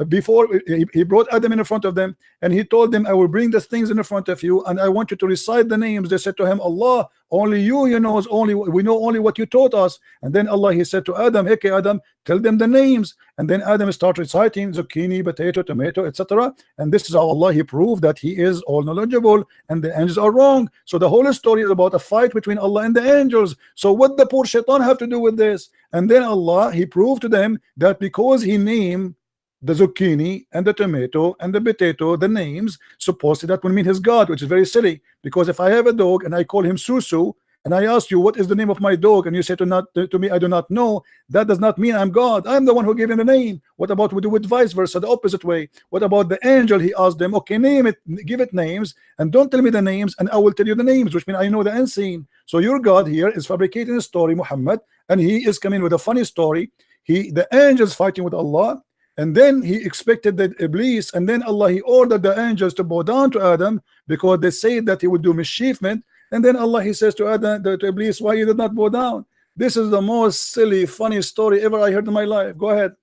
before he brought Adam in front of them and he told them, I will bring the things in front of you and I want you to recite the names. They said to him, Allah, only you knows, we know only what you taught us. And then Allah, he said to Adam, okay Adam, tell them the names. And then Adam started reciting zucchini, potato, tomato, etc. And this is how Allah, he proved that he is all knowledgeable and the angels are wrong. So the whole story is about a fight between Allah and the angels. So what the poor Shaitan have to do with this? And then Allah, he proved to them that because he named the zucchini and the tomato and the potato, the names, supposedly that will mean his God, which is very silly, because if I have a dog and I call him Susu and I asked you what is the name of my dog, and you said to me I do not know, that does not mean I'm God. I'm the one who gave him the name. What about with vice versa, the opposite way? What about the angel? He asked them, okay, name it, give it names, and don't tell me the names, and I will tell you the names, which means I know the unseen. So your God here is fabricating a story, Muhammad, and he is coming with a funny story. The angels fighting with Allah, and then he expected that Iblis, and then Allah, he ordered the angels to bow down to Adam because they said that he would do mischievement, and then Allah, he says to Adam, to Iblis, why you did not bow down? This is the most silly, funny story ever I heard in my life. Go ahead.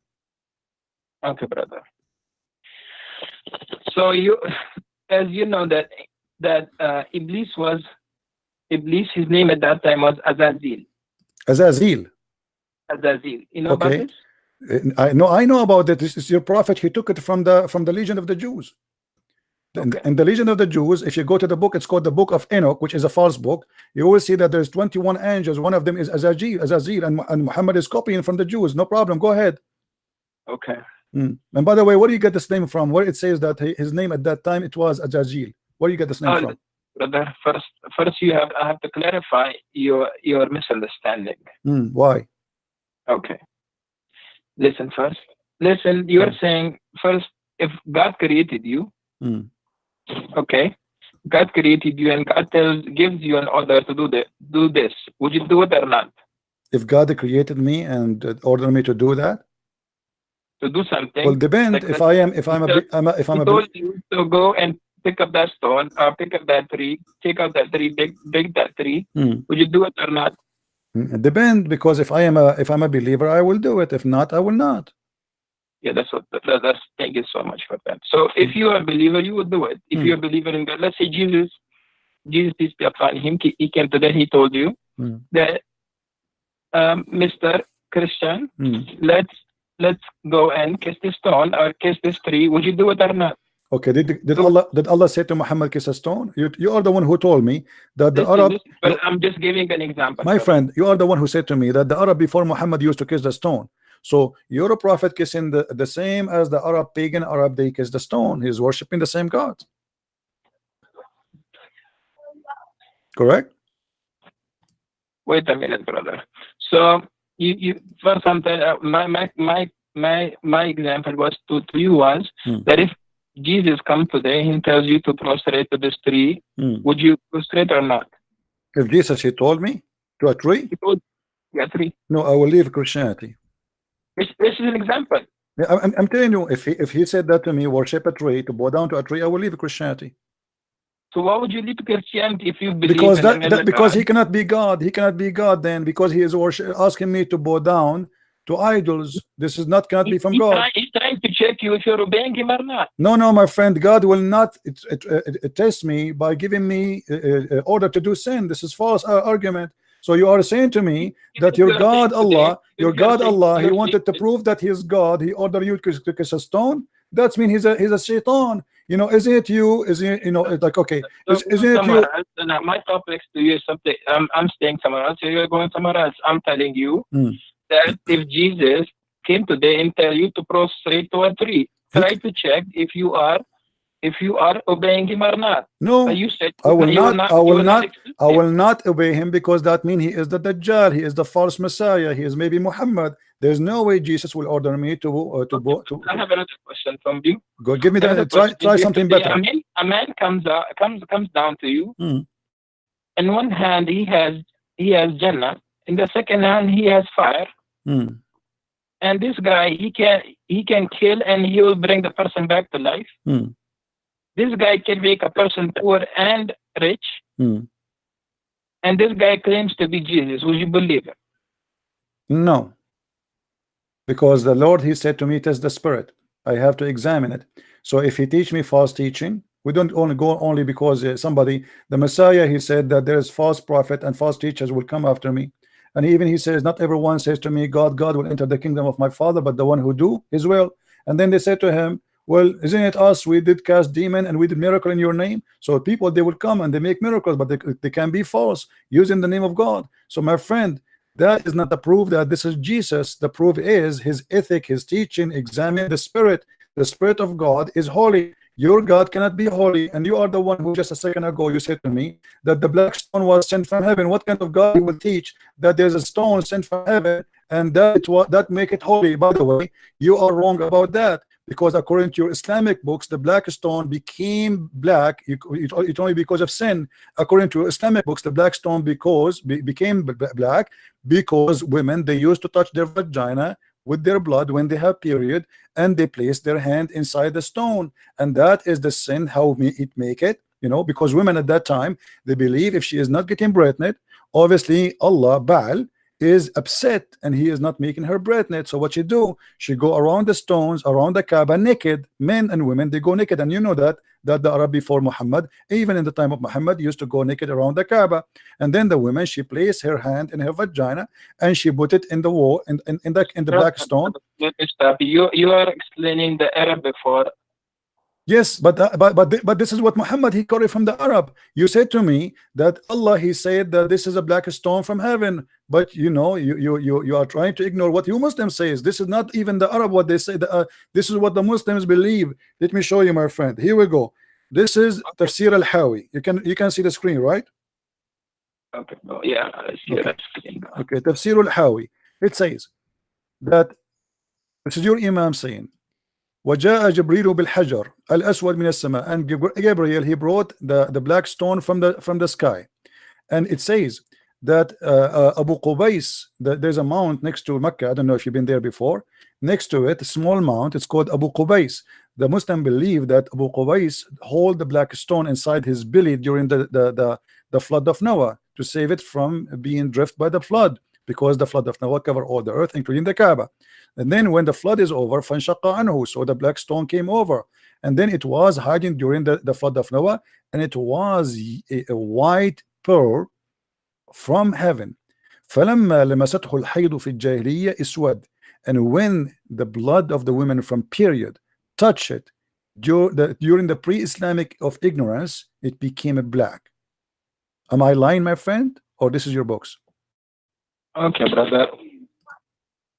Okay, brother. So as you know that Iblis, his name at that time was Azazel. Azazel. You know about this? I know about that. This is your prophet. He took it from the Legion of the Jews. Okay. In the Legion of the Jews, if you go to the book, it's called the Book of Enoch, which is a false book. You will see that there's 21 angels. One of them is Azazel, and Muhammad is copying from the Jews. No problem. Go ahead. Okay. And by the way, where do you get this name from? Where it says that his name at that time it was Azazel? Where do you get this name from? Brother, first I have to clarify your misunderstanding. Why? Okay. Listen first. Listen, you are saying first, if God created you, okay, God created you and God gives you an order to do this. Would you do it or not? If God created me and ordered me to do that, to do something, well, depend. Like if I'm told you to go and pick up that stone or pick up that tree, take out that tree, dig that tree, would you do it or not? Depend, because if I'm a believer, I will do it. If not, I will not. Yeah, that's thank you so much for that. So if you are a believer, you would do it. If you're a believer in God, let's say Jesus, peace be upon him, he came to that, he told you that Mr. Christian, let's go and kiss this stone or kiss this tree. Would you do it or not? Okay, did Allah say to Muhammad, kiss a stone? You are the one who told me that the Arab. But I'm just giving an example. My friend, you are the one who said to me that the Arab before Muhammad used to kiss the stone. So you're a prophet kissing the same as the Arab, pagan Arab, they kiss the stone. He's worshiping the same God. Correct? Wait a minute, brother. So you for something, my example was to you was that if Jesus comes today, he tells you to prostrate to this tree, would you prostrate or not? If Jesus, he told me to a tree? He told a tree. No, I will leave Christianity. This is an example. Yeah, I'm telling you, if he said that to me, worship a tree, to bow down to a tree, I will leave Christianity. So why would you leave Christianity if you believe because he cannot be God. He cannot be God then, because he is asking me to bow down to idols. This is not cannot be from God. He's trying to check you if you're obeying him or not. No, my friend, God will not test me by giving me order to do sin. This is false argument. So you are saying to me that your God Allah, he wanted to prove that he is God. He ordered you to kiss a stone. That means he's a shaitan. You know, isn't it you? Is it, you know, it's like, okay, isn't it you? My topics to you is something. I'm staying somewhere else. You're going somewhere else. I'm telling you that if Jesus came today and tell you to prostrate to a tree, try to check if you are obeying him or not. No, you said I will not obey him, because that means he is the Dajjal, he is the false Messiah, he is maybe Muhammad. There's no way Jesus will order me to I have another question from you. Go, give me that. Try something better. A man comes down to you. In one hand he has Jannah, in the second hand he has fire. And this guy, he can kill and he will bring the person back to life. This guy can make a person poor and rich. And this guy claims to be Jesus. Would you believe it? No. Because the Lord, he said to me, test the spirit. I have to examine it. So if he teach me false teaching, we don't only go only because the Messiah, he said that there is false prophet and false teachers will come after me. And even he says, not everyone says to me, God will enter the kingdom of my Father, but the one who do his will. And then they said to him, well, isn't it us? We did cast demon and we did miracle in your name. So people, they will come and they make miracles, but they can be false using the name of God. So my friend, that is not the proof that this is Jesus. The proof is his ethic, his teaching. Examine the spirit. The spirit of God is holy. your God cannot be holy, and you are the one who just a second ago you said to me that the black stone was sent from heaven. What kind of God you will teach that there's a stone sent from heaven and that it was that make it holy? By the way, you are wrong about that, because according to your Islamic books, the black stone became black it only because of sin. According to Islamic books, the black stone became black because women, they used to touch their vagina with their blood when they have period, and they place their hand inside the stone, and that is the sin. How it make it, you know, because women at that time, they believe if she is not getting pregnant, obviously Allah Baal is upset and he is not making her pregnant. So what she do, she go around the stones around the Kaaba naked. Men and women, they go naked, and you know that the Arab before Muhammad, even in the time of Muhammad, used to go naked around the Kaaba. And then the woman, she placed her hand in her vagina and she put it in the wall in the black stone. You are explaining the Arab before. Yes, but this is what Muhammad, he got it from the Arab. You said to me that Allah, he said that this is a black stone from heaven, but you know, you are trying to ignore what you Muslims says. This is not even the Arab what they say. This is what the Muslims believe. Let me show you, my friend. Here we go. This is Tafsir al-Hawi. You can see the screen, right? Okay. Oh, yeah. I see that screen. Okay. Tafsir al-Hawi. It says that this is your Imam saying, وجاء جبريل بالحجر الأسود من السماء, and Gabriel, he brought the black stone from the sky. And it says that Abu Qubais, there's a mount next to Mecca. I don't know if you've been there before. Next to it, a small mount, it's called Abu Qubais. The Muslim believe that Abu Qubais hold the black stone inside his belly during the flood of Noah, to save it from being drifted by the flood, because the flood of Noah covered all the earth, including the Kaaba. And then when the flood is over, فَانْشَقَّ عَنْهُ, so the black stone came over, and then it was hiding during the flood of Noah, and it was a white pearl from heaven. فَلَمَّا لَمَسَتْهُ الْحَيْضُ فِي الْجَاهِلِيَّةِ اسْوَدَ, and when the blood of the women from period touched it during the pre-Islamic of ignorance, it became a black. Am I lying, my friend, or this is your books? Okay, brother.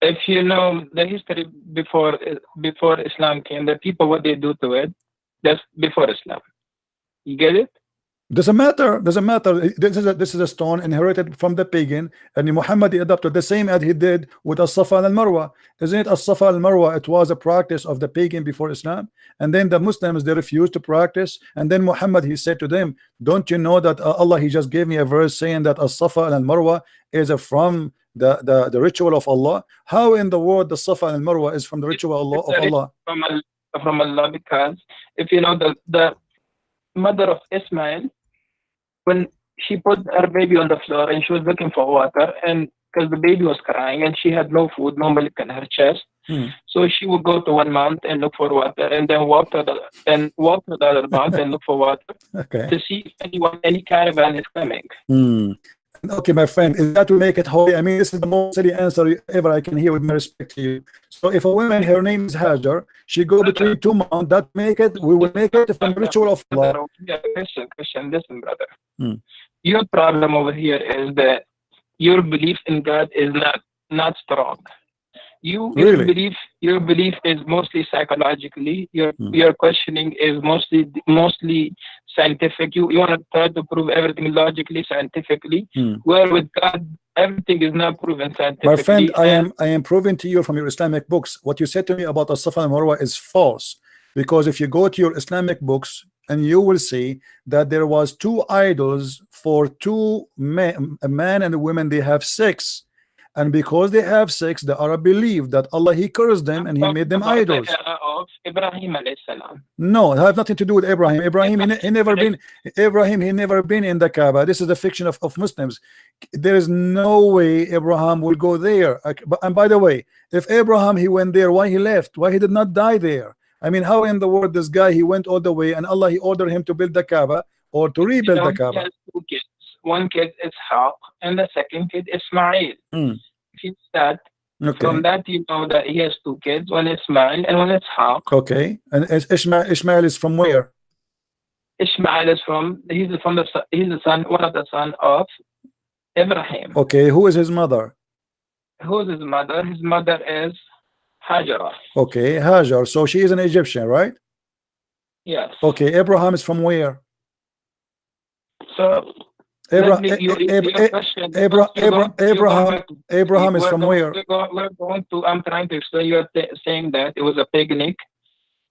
If you know the history before Islam came, the people, what they do to it, that's before Islam. You get it? Doesn't matter. This is a stone inherited from the pagan, and Muhammad adopted the same as he did with as-Safa and al-Marwa. Isn't it? As-Safa and al-Marwa, it was a practice of the pagan before Islam, and then the Muslims, they refused to practice, and then Muhammad, he said to them, don't you know that Allah, he just gave me a verse saying that as-Safa and al-Marwa is from the ritual of Allah? How in the world the Safa and Marwa is from the ritual of Allah? From Allah, because if you know the mother of Ismail, when she put her baby on the floor and she was looking for water, and because the baby was crying and she had no food, no milk in her chest, so she would go to one mount and look for water, and then walk to the other mount and look for water, okay, to see if any caravan is coming. Okay, my friend, is that to make it holy? I mean, this is the most silly answer ever I can hear, with my respect to you. So if a woman, her name is Hajar, she go between two mountains, that make it, we will make it from the ritual of Allah. Yeah, Christian, listen, brother. Your problem over here is that your belief in God is not strong. Your belief is mostly psychologically. Your questioning is mostly scientific. You want to try to prove everything logically, scientifically. Where with God, everything is not proven scientifically. My friend, I am proving to you from your Islamic books, what you said to me about as-Safa and Marwa is false. Because if you go to your Islamic books, and you will see that there was two idols for two men, a man and a woman, they have sex. And because they have sex, the Arab believe that Allah, he cursed them and he made them idols. Of Ibrahim alayhi salam. No, it has nothing to do with Abraham. Abraham, he never been in the Kaaba. This is a fiction of Muslims. There is no way Abraham will go there. And by the way, if Abraham, he went there, why he left? Why he did not die there? I mean, how in the world this guy, he went all the way, and Allah, he ordered him to build the Kaaba or to rebuild the Kaaba? He has two kids. One kid is Ishaq, and the second kid is Ismail. If you start from that, you know that he has two kids, one is Ismail and one is Ishaq. Okay, and Ishmael is from where? Ishmael is he's the son, one of the son of Ibrahim. Okay, who is his mother? Who is his mother? His mother is Hajar. Okay, Hajar. So she is an Egyptian, right? Yes. Okay, Abraham is from where? So Abraham is from where? We're going to. I'm trying to explain. You're saying that it was a paganic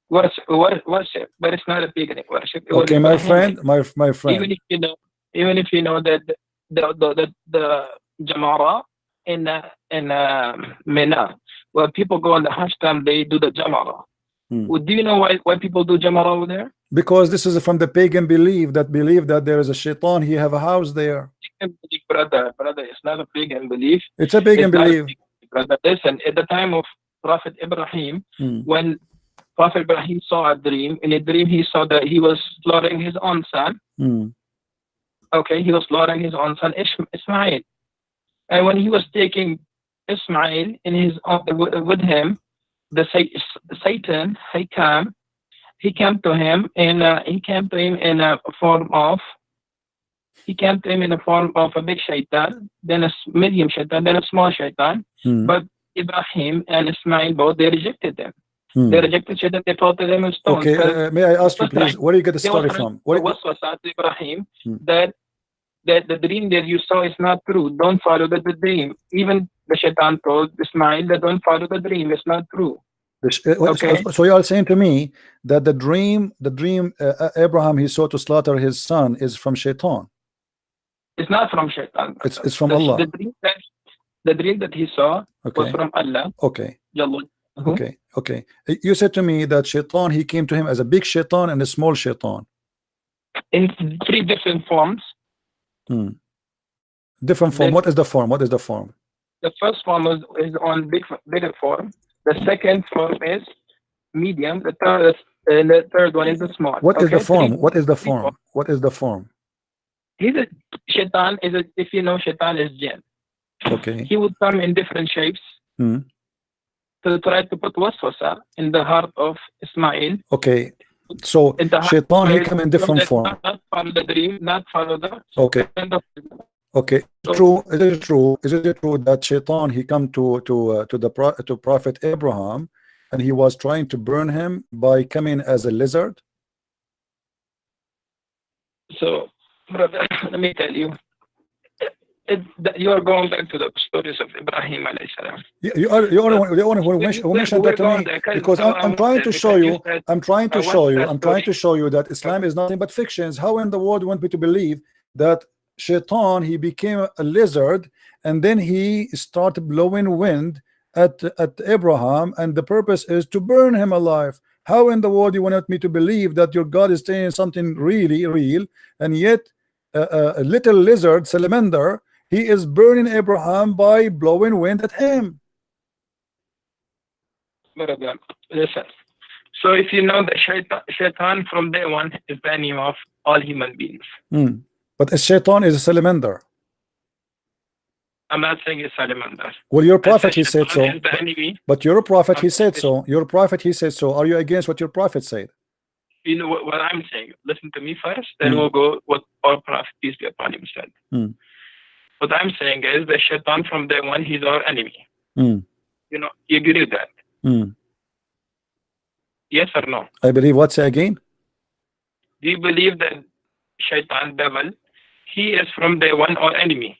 worship, but it's not a paganic worship. It Okay, my friend, my friend. Even if you know that the Jamara in Mina, where people go on the Hajj time, they do the Jamara. Do you know why people do Jamara over there? Because this is from the pagan belief that there is a shaitan. He have a house there. Brother, it's not a pagan belief. It's a pagan belief. Brother, listen. At the time of Prophet Ibrahim, when Prophet Ibrahim saw a dream, in a dream he saw that he was slaughtering his own son. Okay, he was slaughtering his own son Ismail, and when he was taking Ismail in his with him, the Satan he came to him in a form of a big shaitan, then a medium shaitan, then a small shaitan. But Ibrahim and Ismail both, they rejected them. They rejected shaitan. They thought them as stones. Okay, may I ask you please, where do you get the story from? What was Ibrahim that the dream that you saw is not true. Don't follow the dream. Even the shaitan told Ismail that don't follow the dream. It's not true. Okay. So you are saying to me that the dream Abraham he saw to slaughter his son is from shaitan. It's not from shaitan. It's from Allah. The dream that he saw was from Allah. Okay. Okay. You said to me that shaitan, he came to him as a big shaitan and a small shaitan. In 3 different forms. Different form. What is the form? The first form is on bigger form. The second form is medium. The third one is the small. What is the form? What is the form? He's a shaitan. If you know, shaitan is jinn. Okay. He would come in different shapes to try to put waswasa in the heart of Ismail. Okay. So shaitan he come in different form. Not follow the dream. Not follow the. Okay. Okay. Is it true that shaitan he come to Prophet Abraham and he was trying to burn him by coming as a lizard? So, brother, let me tell you, you are going back to the stories of Ibrahim alayhi salam. You only mention that to me because I'm trying to show you that Islam is nothing but fictions. How in the world you want me to believe that shaitan he became a lizard and then he started blowing wind at Abraham and the purpose is to burn him alive? How in the world you want me to believe that your God is saying something really real and yet a little lizard salamander he is burning Abraham by blowing wind at him? Listen, so if you know that shaitan from day one is the enemy of all human beings. But a shaitan is a salamander. I'm not saying it's salamander. Well, your prophet he said so. But your prophet he said so. Your prophet he said so. Are you against what your prophet said? You know what I'm saying. Listen to me first, then we'll go what our prophet peace be upon him said. What I'm saying is the shaitan from day one he's our enemy. You know, you agree with that? Yes or no? I believe. What? Say again? Do you believe that shaitan devil he is from day one our enemy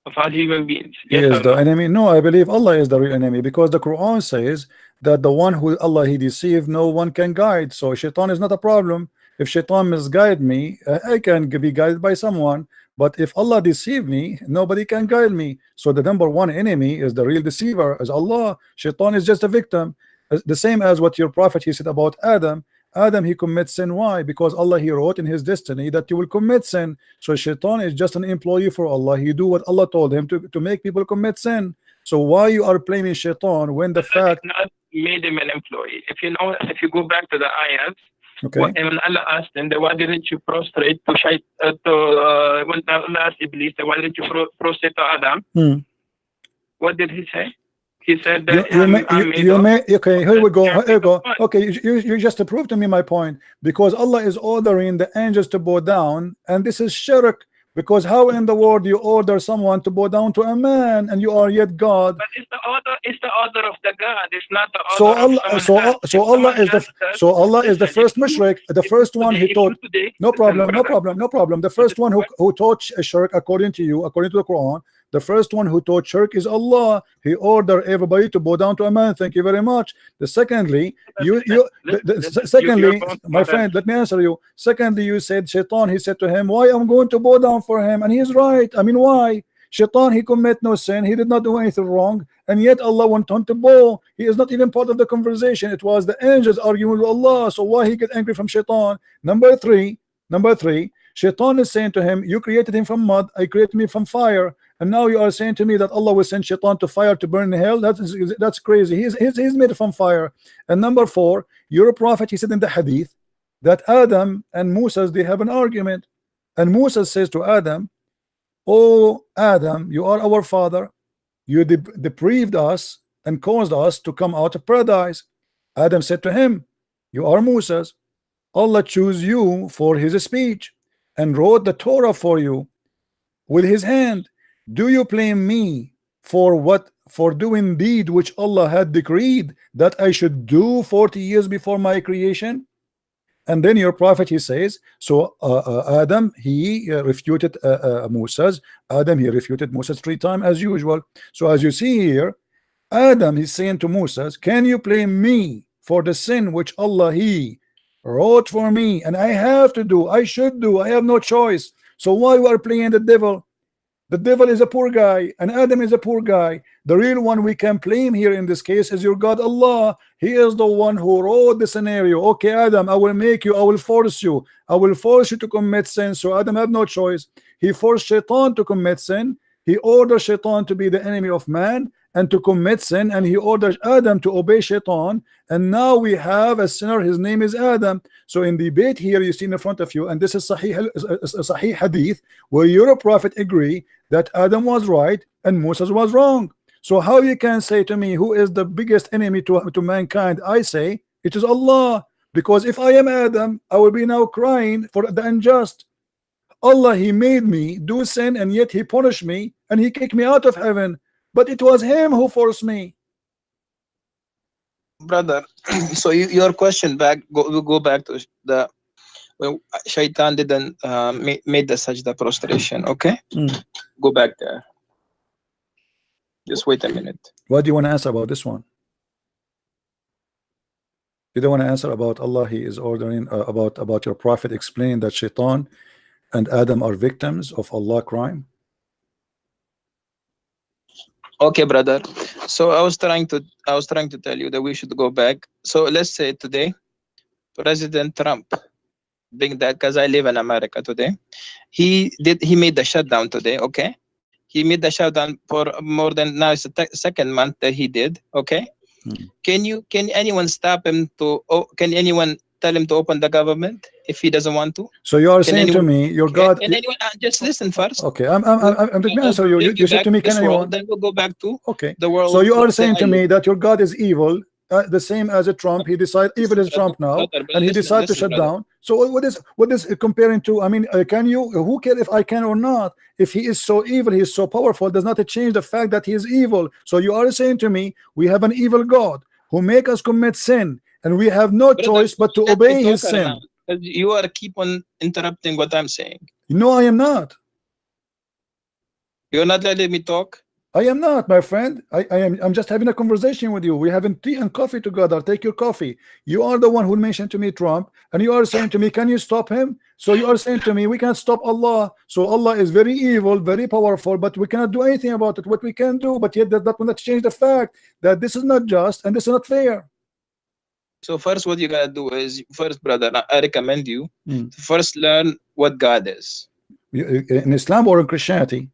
of all human beings? Yes, he is the enemy. No, I believe Allah is the real enemy because the Quran says that the one who Allah he deceived no one can guide. So shaitan is not a problem. If shaitan misguide me, I can be guided by someone, but if Allah deceive me, nobody can guide me. So the number one enemy is the real deceiver, is Allah. Shaitan is just a victim. The same as what your prophet he said about Adam. Adam he commits sin. Why? Because Allah he wrote in his destiny that you will commit sin. So shaitan is just an employee for Allah. He do what Allah told him to make people commit sin. So why you are blaming shaitan when the fact not made him an employee? If you know, if you go back to the ayat, when Allah asked him, why didn't you prostrate to when Allah asked Iblis, why didn't you prostrate to Adam? What did he say? He said that okay, here we go. Okay, you just proved to me my point because Allah is ordering the angels to bow down, and this is shirk Because how in the world you order someone to bow down to a man and you are yet God? But it's the order of the God. It's not the So order Allah, of someone else. so Allah is the Listen, first mushrik, the first one he taught. No problem, no problem, no problem. The first one who taught shirk according to you, according to the Quran, the first one who taught shirk is Allah. He ordered everybody to bow down to a man. Thank you very much. The secondly, secondly, my friend, let me answer you. Secondly, you said Shaitan. He said to him, "Why I'm going to bow down for him?" And he's right. I mean, why? Shaitan, he commit no sin. He did not do anything wrong, and yet Allah went on to bow. He is not even part of the conversation. It was the angels arguing with Allah. So why he get angry from Shaitan? Number three, Shaitan is saying to him, "You created him from mud. I created me from fire." And now you are saying to me that Allah will send Shaitan to fire to burn in hell? That's crazy. He's made from fire. And number four, your prophet, he said in the hadith that Adam and Moses, they have an argument. And Moses says to Adam, "Oh Adam, you are our father. You deprived us and caused us to come out of paradise." Adam said to him, "You are Moses. Allah chose you for his speech and wrote the Torah for you with his hand. Do you blame me for doing deed which Allah had decreed that I should do 40 years before my creation?" And then your prophet, he says, so Adam, he refuted Moses. Adam, he refuted Moses 3 times as usual. So as you see here, Adam is saying to Moses, "Can you blame me for the sin which Allah he wrote for me and I have to do, I should do, I have no choice? So why you are playing the devil? The devil is a poor guy and Adam is a poor guy. The real one we can blame here in this case is your God Allah. He is the one who wrote the scenario. Okay, Adam, I will make you, I will force you to commit sin." So Adam had no choice. He forced Shaitan to commit sin. He ordered Shaitan to be the enemy of man and to commit sin, and he ordered Adam to obey Shaitan. And now we have a sinner, his name is Adam. So in the debate here you see in front of you, and this is Sahih hadith, where your prophet agree that Adam was right and Moses was wrong. So how you can say to me who is the biggest enemy to mankind? I say it is Allah, because if I am Adam, I will be now crying for the unjust. Allah, he made me do sin and yet he punished me and he kicked me out of heaven, but it was him who forced me. Brother, so your question back, go back to the when Shaitan didn't made the sajda prostration. Okay, go back there. Just wait a minute. What do you want to answer about this one? You don't want to answer about Allah, he is ordering about your prophet explaining that Shaitan and Adam are victims of Allah crime? Okay, brother. So I was trying to tell you that we should go back. So let's say today, President Trump, being that, because I live in America today, he made the shutdown today. Okay, he made the shutdown for more than, now it's the second month that he did. Okay, can anyone stop him to? Can anyone tell him to open the government if he doesn't want to? So you are saying to me, your God. Can anyone just listen first? Okay, I'm let me answer you. You said to me, can anyone? Then we'll go back to the world. So you are saying to me that your God is evil, the same as a Trump. He decided evil is Trump now, and he decided to shut down. So what is comparing to? I mean, can you? Who cares if I can or not? If he is so evil, he is so powerful, does not change the fact that he is evil. So you are saying to me, we have an evil God who make us commit sin, and we have no choice but to obey his sin. You are keep on interrupting what I'm saying. No, I am not. You're not letting me talk. I am not, my friend. I'm just having a conversation with you. We're having tea and coffee together. Take your coffee. You are the one who mentioned to me Trump, and you are saying to me, can you stop him? So you are saying to me, we can't stop Allah. So Allah is very evil, very powerful, but we cannot do anything about it. What we can do, but yet that will not change the fact that this is not just and this is not fair. So first, what you gotta do is, first, brother, I recommend you to first learn what God is. In Islam or in Christianity?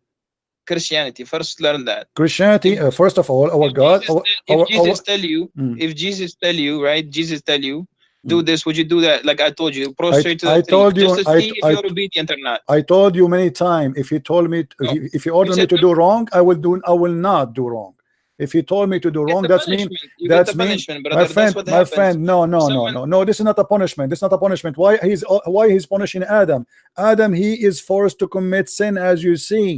Christianity. First, learn that. Christianity. First of all, our God. If Jesus tell you, right? Jesus tell you, do this. Would you do that? Like I told you, prostrate to the I told you. Just to see if you're obedient or not. I told you many times. If you told me, if you order me to do wrong, I will not do wrong. If he told me to do wrong, the that's mean. punishment. You get That's the mean, punishment, my brother. friend. That's what My happens. friend. No, no, no, Someone- no, no. This is not a punishment. This is not a punishment. Why he's punishing Adam? Adam, he is forced to commit sin, as you see.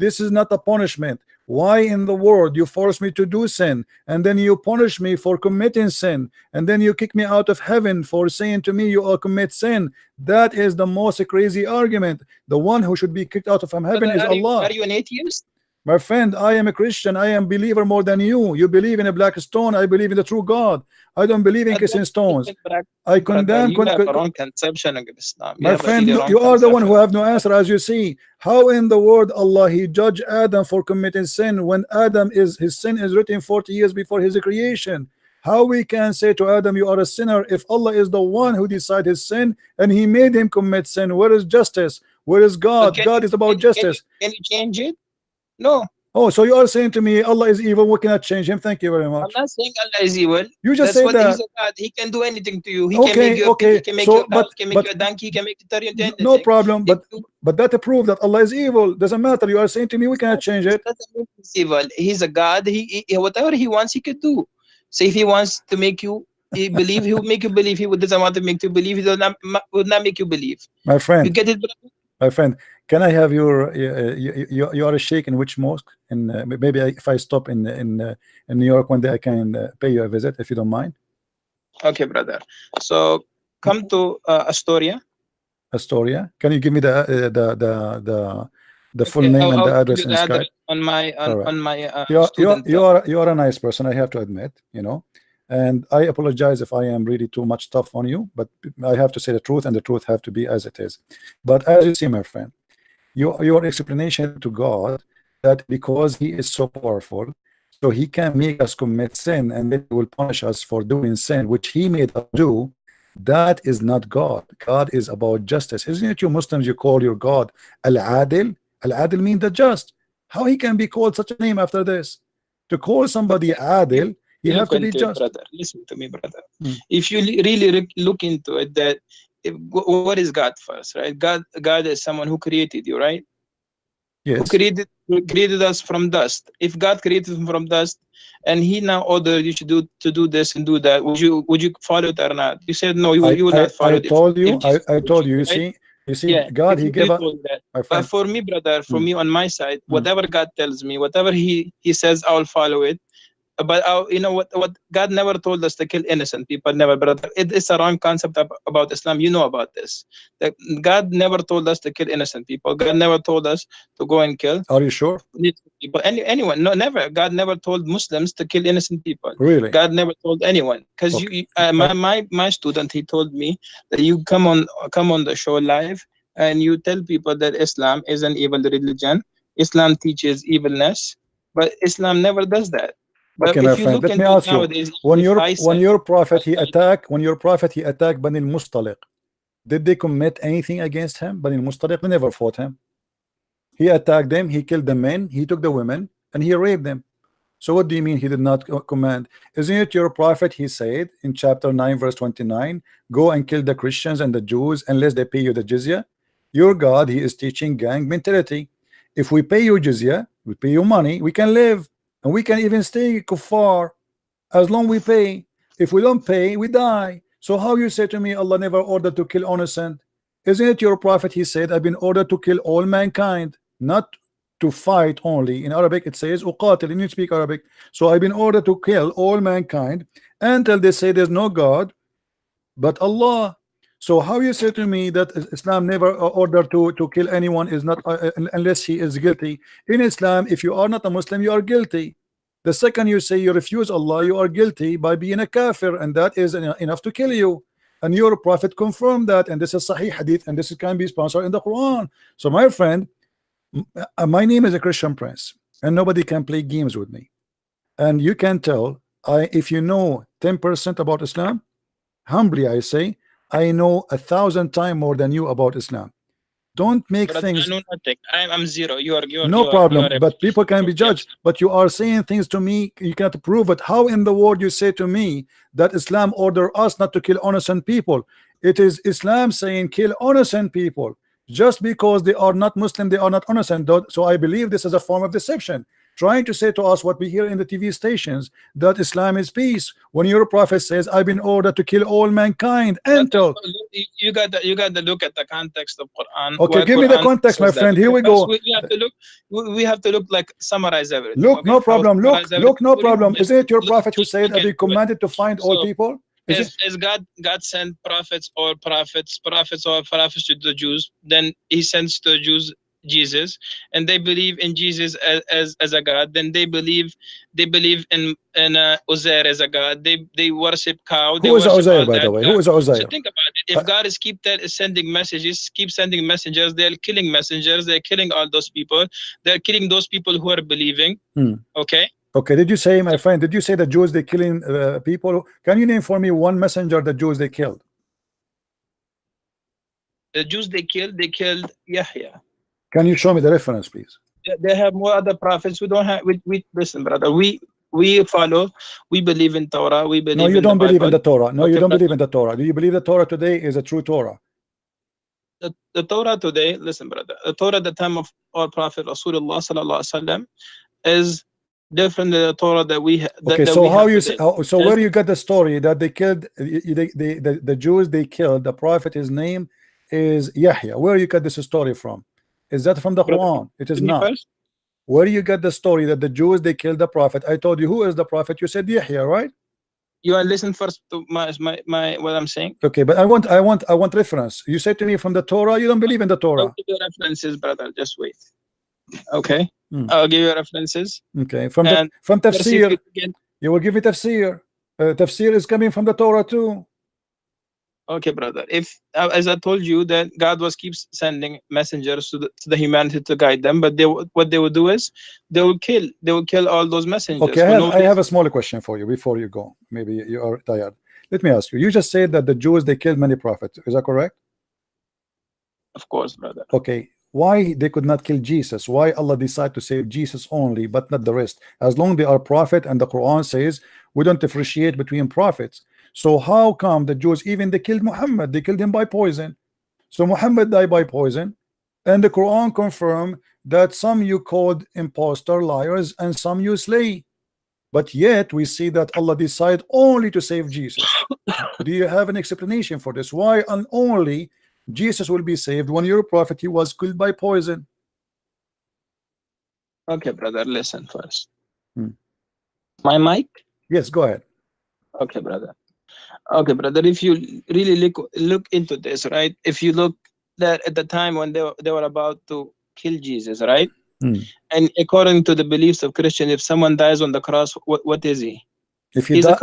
This is not a punishment. Why in the world you force me to do sin, and then you punish me for committing sin, and then you kick me out of heaven for saying to me you all commit sin? That is the most crazy argument. The one who should be kicked out of heaven Brother, is Allah. Are you an atheist? My friend, I am a Christian. I am believer more than you. You believe in a black stone. I believe in the true God. I don't believe in kissing stones. I condemn. You have a wrong conception of Islam. My friend, you are the one who have no answer, as you see. How in the world Allah he judged Adam for committing sin when Adam is his sin is written 40 years before his creation? How we can say to Adam you are a sinner if Allah is the one who decided his sin and he made him commit sin? Where is justice? Where is God? God is about justice. Can you change it? No. Oh, so you are saying to me Allah is evil, we cannot change him? Thank you very much. I'm not saying Allah is evil. You just That's say that. He's a God. He can do anything to you. He Okay, can make you okay. he can make So, you a cow, but- he can make but- you a donkey, he can make you turn you into anything. No problem, If you- but that prove that Allah is evil. Doesn't matter. You are saying to me we cannot change it. doesn't mean he's evil. He's a God. He whatever he wants, he could do. So if he wants to make you believe, he will make you believe. He doesn't want to make you believe. He would not make you believe. My You friend, get it, brother? my friend, can I have your you are a sheikh in which mosque? In maybe if I stop in New York one day I can pay you a visit if you don't mind. Okay, brother. So come to Astoria. Astoria. Can you give me the full Okay, name and the I'll address give in you the Skype? address on my Alright. on my You student. are a nice person, I have to admit, you know, and I apologize if I am really too much tough on you, but I have to say the truth, and the truth have to be as it is. But as you see, my friend, your explanation to God that because he is so powerful, so he can make us commit sin and then he will punish us for doing sin which he made us do, that is not God. God is about justice. Isn't it you Muslims, you call your God Al-Adil? Al-Adil means the just. How he can be called such a name after this? To call somebody Adil, you have to be Into it, just. brother. Listen to me, brother. Hmm. If you really look into it, that what is God first, right? God is someone who created you, right? Who Yes. created us from dust. If God created us from dust, and He now ordered you to do this and do that, would you follow it or not? You said no. You will not follow it. I told you. if Jesus I told you. You right? see. Yeah, God, if he you gave really us. told that. My But friend, for me, brother, for me on my side, Hmm. whatever God tells me, whatever He says, I will follow it. But you know what God never told us to kill innocent people. Never, brother. It's a wrong concept about Islam. You know about this. That God never told us to kill innocent people. God never told us to go and kill are you sure? people. Anyone? No, never. God never told Muslims to kill innocent people. Really? God never told anyone. Because Okay. my student, he told me that you come on the show live and you tell people that Islam is an evil religion. Islam teaches evilness, but Islam never does that. But Okay, my if you friend, look let me into ask you. nowadays, When if your I said- prophet he attacked Bani al-Mustaliq, did they commit anything against him? Bani al-Mustaliq, they never fought him. He attacked them, he killed the men, he took the women, and he raped them. So what do you mean he did not command? Isn't it your prophet? He said in chapter 9 verse 29, go and kill the Christians and the Jews unless they pay you the jizya. Your God, he is teaching gang mentality. If we pay you jizya, we pay you money, we can live, and we can even stay kuffar as long we pay. If we don't pay, we die. So how you say to me Allah never ordered to kill innocent? Isn't it your prophet? He said, I've been ordered to kill all mankind, not to fight only. In Arabic it says uqatil, and you speak Arabic. So I've been ordered to kill all mankind until they say there's no God but Allah. So how you say to me that Islam never ordered to kill anyone is not unless he is guilty? In Islam, if you are not a Muslim, you are guilty. The second you say you refuse Allah, you are guilty by being a kafir, and that is enough to kill you. And your prophet confirmed that, and this is Sahih Hadith, and this can be sponsored in the Quran. So my friend, my name is a Christian Prince, and nobody can play games with me. And you can tell if you know 10% about Islam, humbly I say, I know 1,000 times more than you about Islam. Don't make But things. I know nothing. I'm zero. You are No problem, but people can be judged. But you are saying things to me, you cannot prove it. How in the world you say to me that Islam order us not to kill innocent people? It is Islam saying kill innocent people. Just because they are not Muslim, they are not innocent. So I believe this is a form of deception. trying to say to us what we hear in the TV stations, that Islam is peace, when your prophet says, I've been ordered to kill all mankind until. You got to look at the context of Quran. Okay, give me the context, my friend. Here we go. We have to look. We have to look, like, summarize everything. Look, okay? no problem. Look, no problem. Is it your prophet who said, okay, I've been commanded to find all people? Is God sent prophets or prophets to the Jews? Then He sends to the Jews Jesus, and they believe in Jesus as a God. Then they believe in Uzair as a God. They worship cow. Who is Uzair, by the way? Who is Uzair? So think about it. If God is keep sending messages, keep sending messengers, they're killing messengers. They're killing all those people. They're killing those people who are believing. Okay. Okay, did you say, my friend, did you say the Jews, they killing people? Can you name for me one messenger the Jews they killed? The Jews they killed Yahya. Can you show me the reference, please? They have more other prophets. We don't have. We listen, brother. We follow. We believe in Torah. We believe. No, you don't believe in the Torah. No, you don't believe in the Torah. Do you believe the Torah today is a true Torah? The Torah today, listen, brother. The Torah at the time of our Prophet Rasulullah sallallahu alaihi wasallam is different than the Torah that we have. Okay, so how you say? So where you got the story that they killed the Jews? They killed the prophet. His name is Yahya. Where you got this story from? Is that from the Quran? It is not. Where you get the story that the Jews they killed the prophet? I told you who is the prophet. You said Yahya, right? You want to listen first to my what I'm saying? Okay, but I want reference. You said to me from the Torah. You don't believe in the Torah. I'll give you references, brother. Just wait. Okay, I'll give you references. Okay, from tafsir. You will give me tafsir. Tafsir is coming from the Torah too. Okay, brother. If as I told you that God keeps sending messengers to the humanity to guide them, but what they will do is they will kill all those messengers. Okay, I have a smaller question for you before you go. Maybe you are tired. Let me ask you. You just said that the Jews they killed many prophets. Is that correct? Of course, brother. Okay. Why they could not kill Jesus? Why Allah decided to save Jesus only, but not the rest? As long they are prophet, and the Quran says we don't differentiate between prophets. So how come the Jews, even they killed Muhammad, they killed him by poison? So Muhammad died by poison, and the Quran confirmed that some you called impostor, liars, and some you slay. But yet we see that Allah decided only to save Jesus. Do you have an explanation for this? Why only Jesus will be saved when your prophet he was killed by poison? Okay, brother, listen first. My mic? Yes, go ahead. Okay, brother. Okay, brother, if you really look into this, right? If you look that at the time when they were about to kill Jesus, right? And according to the beliefs of Christian, if someone dies on the cross, what is he? If he die,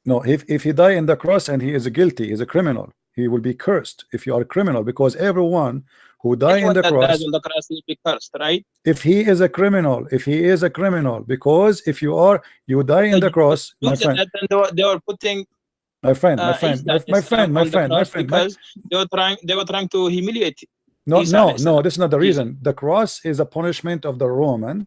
no, if he die in the cross and he is guilty, is a criminal, he will be cursed. If you are a criminal, because everyone who dies in the cross will be cursed, right? If he is a criminal, because if you die in the cross, my friend. They were putting. My friend, because they were trying to humiliate. No, this is not the reason. The cross is a punishment of the Roman,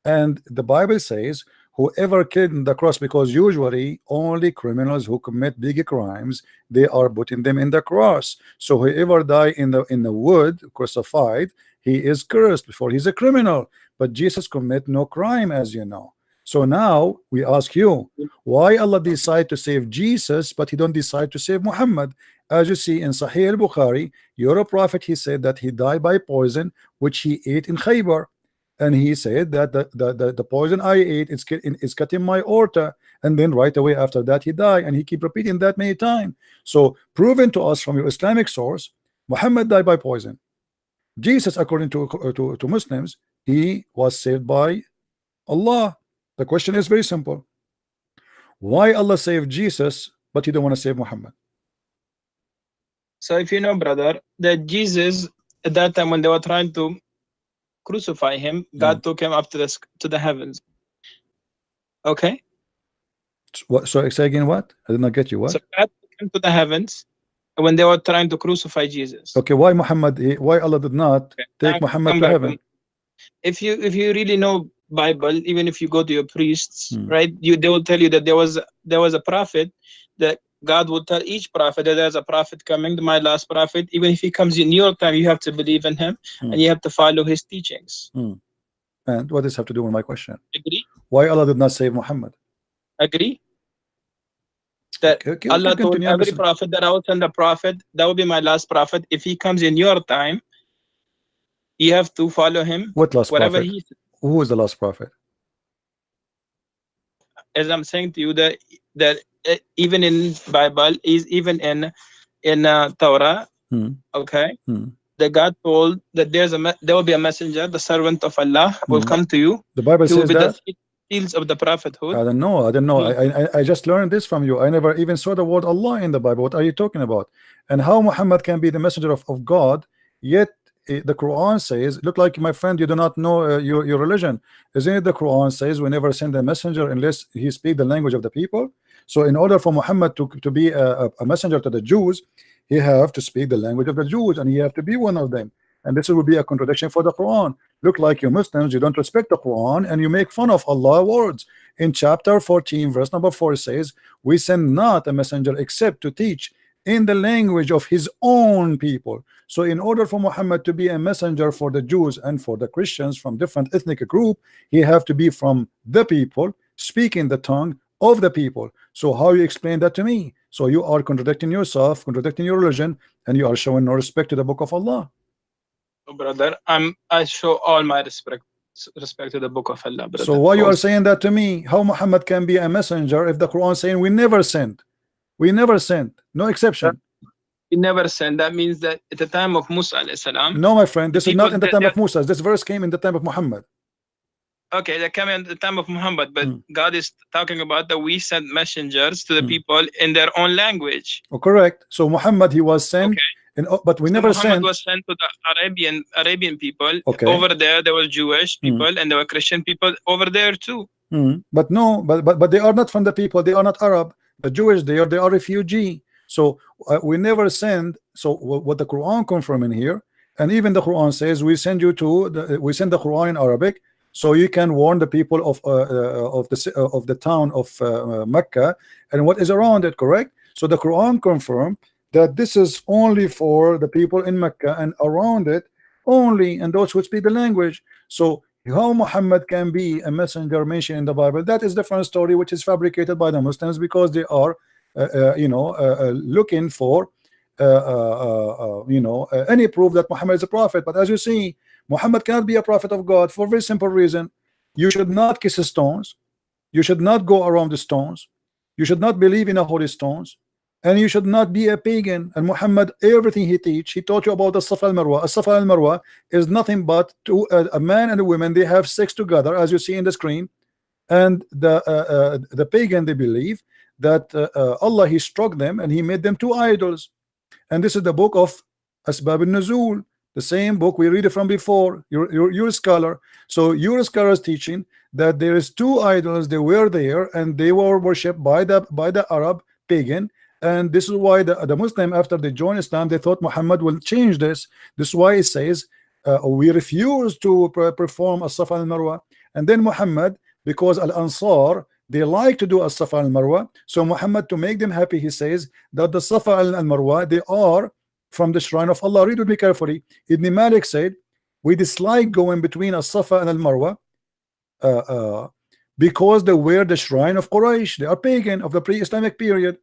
and the Bible says whoever killed in the cross, because usually only criminals who commit big crimes, they are putting them in the cross. So whoever die in the wood crucified, he is cursed before he's a criminal. But Jesus commit no crime, as you know. So now we ask you, why Allah decide to save Jesus, but he don't decide to save Muhammad? As you see in Sahih al-Bukhari, your prophet, he said that he died by poison, which he ate in Khaybar. And he said that the poison I ate is cutting my aorta. And then right away after that, he died. And he keep repeating that many times. So proven to us from your Islamic source, Muhammad died by poison. Jesus, according to Muslims, he was saved by Allah. The question is very simple. Why Allah saved Jesus, but he don't want to save Muhammad? So if you know, brother, that Jesus, at that time when they were trying to crucify him, God took him up to the heavens. Okay? What? So say again what? I did not get you. What? So God took him to the heavens when they were trying to crucify Jesus. Okay, why Allah did not take Muhammad to heaven? If you really know Bible, even if you go to your priests, right, they will tell you that there was a prophet, that God will tell each prophet that there's a prophet coming, my last prophet. Even if he comes in your time, you have to believe in him and you have to follow his teachings. And what does this have to do with my question? Agree? Why Allah did not save Muhammad? Agree? That Okay, Allah told continue. every prophet that I will send a prophet, that will be my last prophet. If he comes in your time, you have to follow him. What last whatever prophet? Who is the last prophet? As I'm saying to you, that even in Bible, is even in Torah, okay, that God told that there will be a messenger, the servant of Allah, will come to you. The Bible He will says be that. the seals of the prophethood. I don't know. I just learned this from you. I never even saw the word Allah in the Bible. What are you talking about? And how Muhammad can be the messenger of God, yet the Quran says, look, like my friend, you do not know your religion. Isn't it the Quran says we never send a messenger unless he speak the language of the people? So in order for Muhammad to be a messenger to the Jews, he have to speak the language of the Jews, and he have to be one of them. And this will be a contradiction for the Quran. Look, like you Muslims, you don't respect the Quran and you make fun of Allah words. In chapter 14 verse number 4 says, we send not a messenger except to teach in the language of his own people. So in order for Muhammad to be a messenger for the Jews and for the Christians from different ethnic group, he have to be from the people, speaking the tongue of the people. So how you explain that to me? So you are contradicting yourself, contradicting your religion, and you are showing no respect to the book of Allah. Brother, I show all my respect to the book of Allah, brother. So why you are saying that to me? How Muhammad can be a messenger if the Quran saying we never sent? We never sent, no exception. We never sent. That means that at the time of Musa alayhi salam. No, my friend, this is not in the time of Musa. This verse came in the time of Muhammad. Okay, that came in the time of Muhammad, but God is talking about that we sent messengers to the people in their own language. Oh, correct. So Muhammad, he was sent. Okay. But we never Muhammad sent. was sent to the Arabian people. Okay. Over there were Jewish people and there were Christian people over there too. But no, but they are not from the people. They are not Arab. The Jewish, they are refugee. So we never send. So what the Quran confirming here, and even the Quran says we send you to we send the Quran in Arabic, so you can warn the people of the town of Mecca and what is around it. Correct. So the Quran confirmed that this is only for the people in Mecca and around it only, and those who speak the language. So how Muhammad can be a messenger mentioned in the Bible, that is different story, which is fabricated by the Muslims because they are looking for any proof that Muhammad is a prophet. But as you see, Muhammad cannot be a prophet of God for a very simple reason. You should not kiss stones, you should not go around the stones, you should not believe in the holy stones, and you should not be a pagan. And Muhammad, everything he teach, he taught you about the Safa al-Marwa. Safa al-Marwa is nothing but a man and a woman, they have sex together, as you see in the screen. And the pagan, they believe that Allah, he struck them and he made them two idols. And this is the book of Asbab al-Nuzul, the same book we read it from before. You're a scholar, so your scholar is teaching that there is two idols, they were there and they were worshipped by the Arab pagan. And this is why the Muslim, after they joined Islam, they thought Muhammad will change this. This is why it says we refuse to perform as-Safa al-Marwa. And then Muhammad, because al-Ansar, they like to do as-Safa al-Marwa, so Muhammad, to make them happy, he says that the Safa al-Marwa, they are from the shrine of Allah. Read with me carefully. Ibn Malik said we dislike going between as-Safa and al-Marwa because they were the shrine of Quraysh. They are pagan of the pre-Islamic period,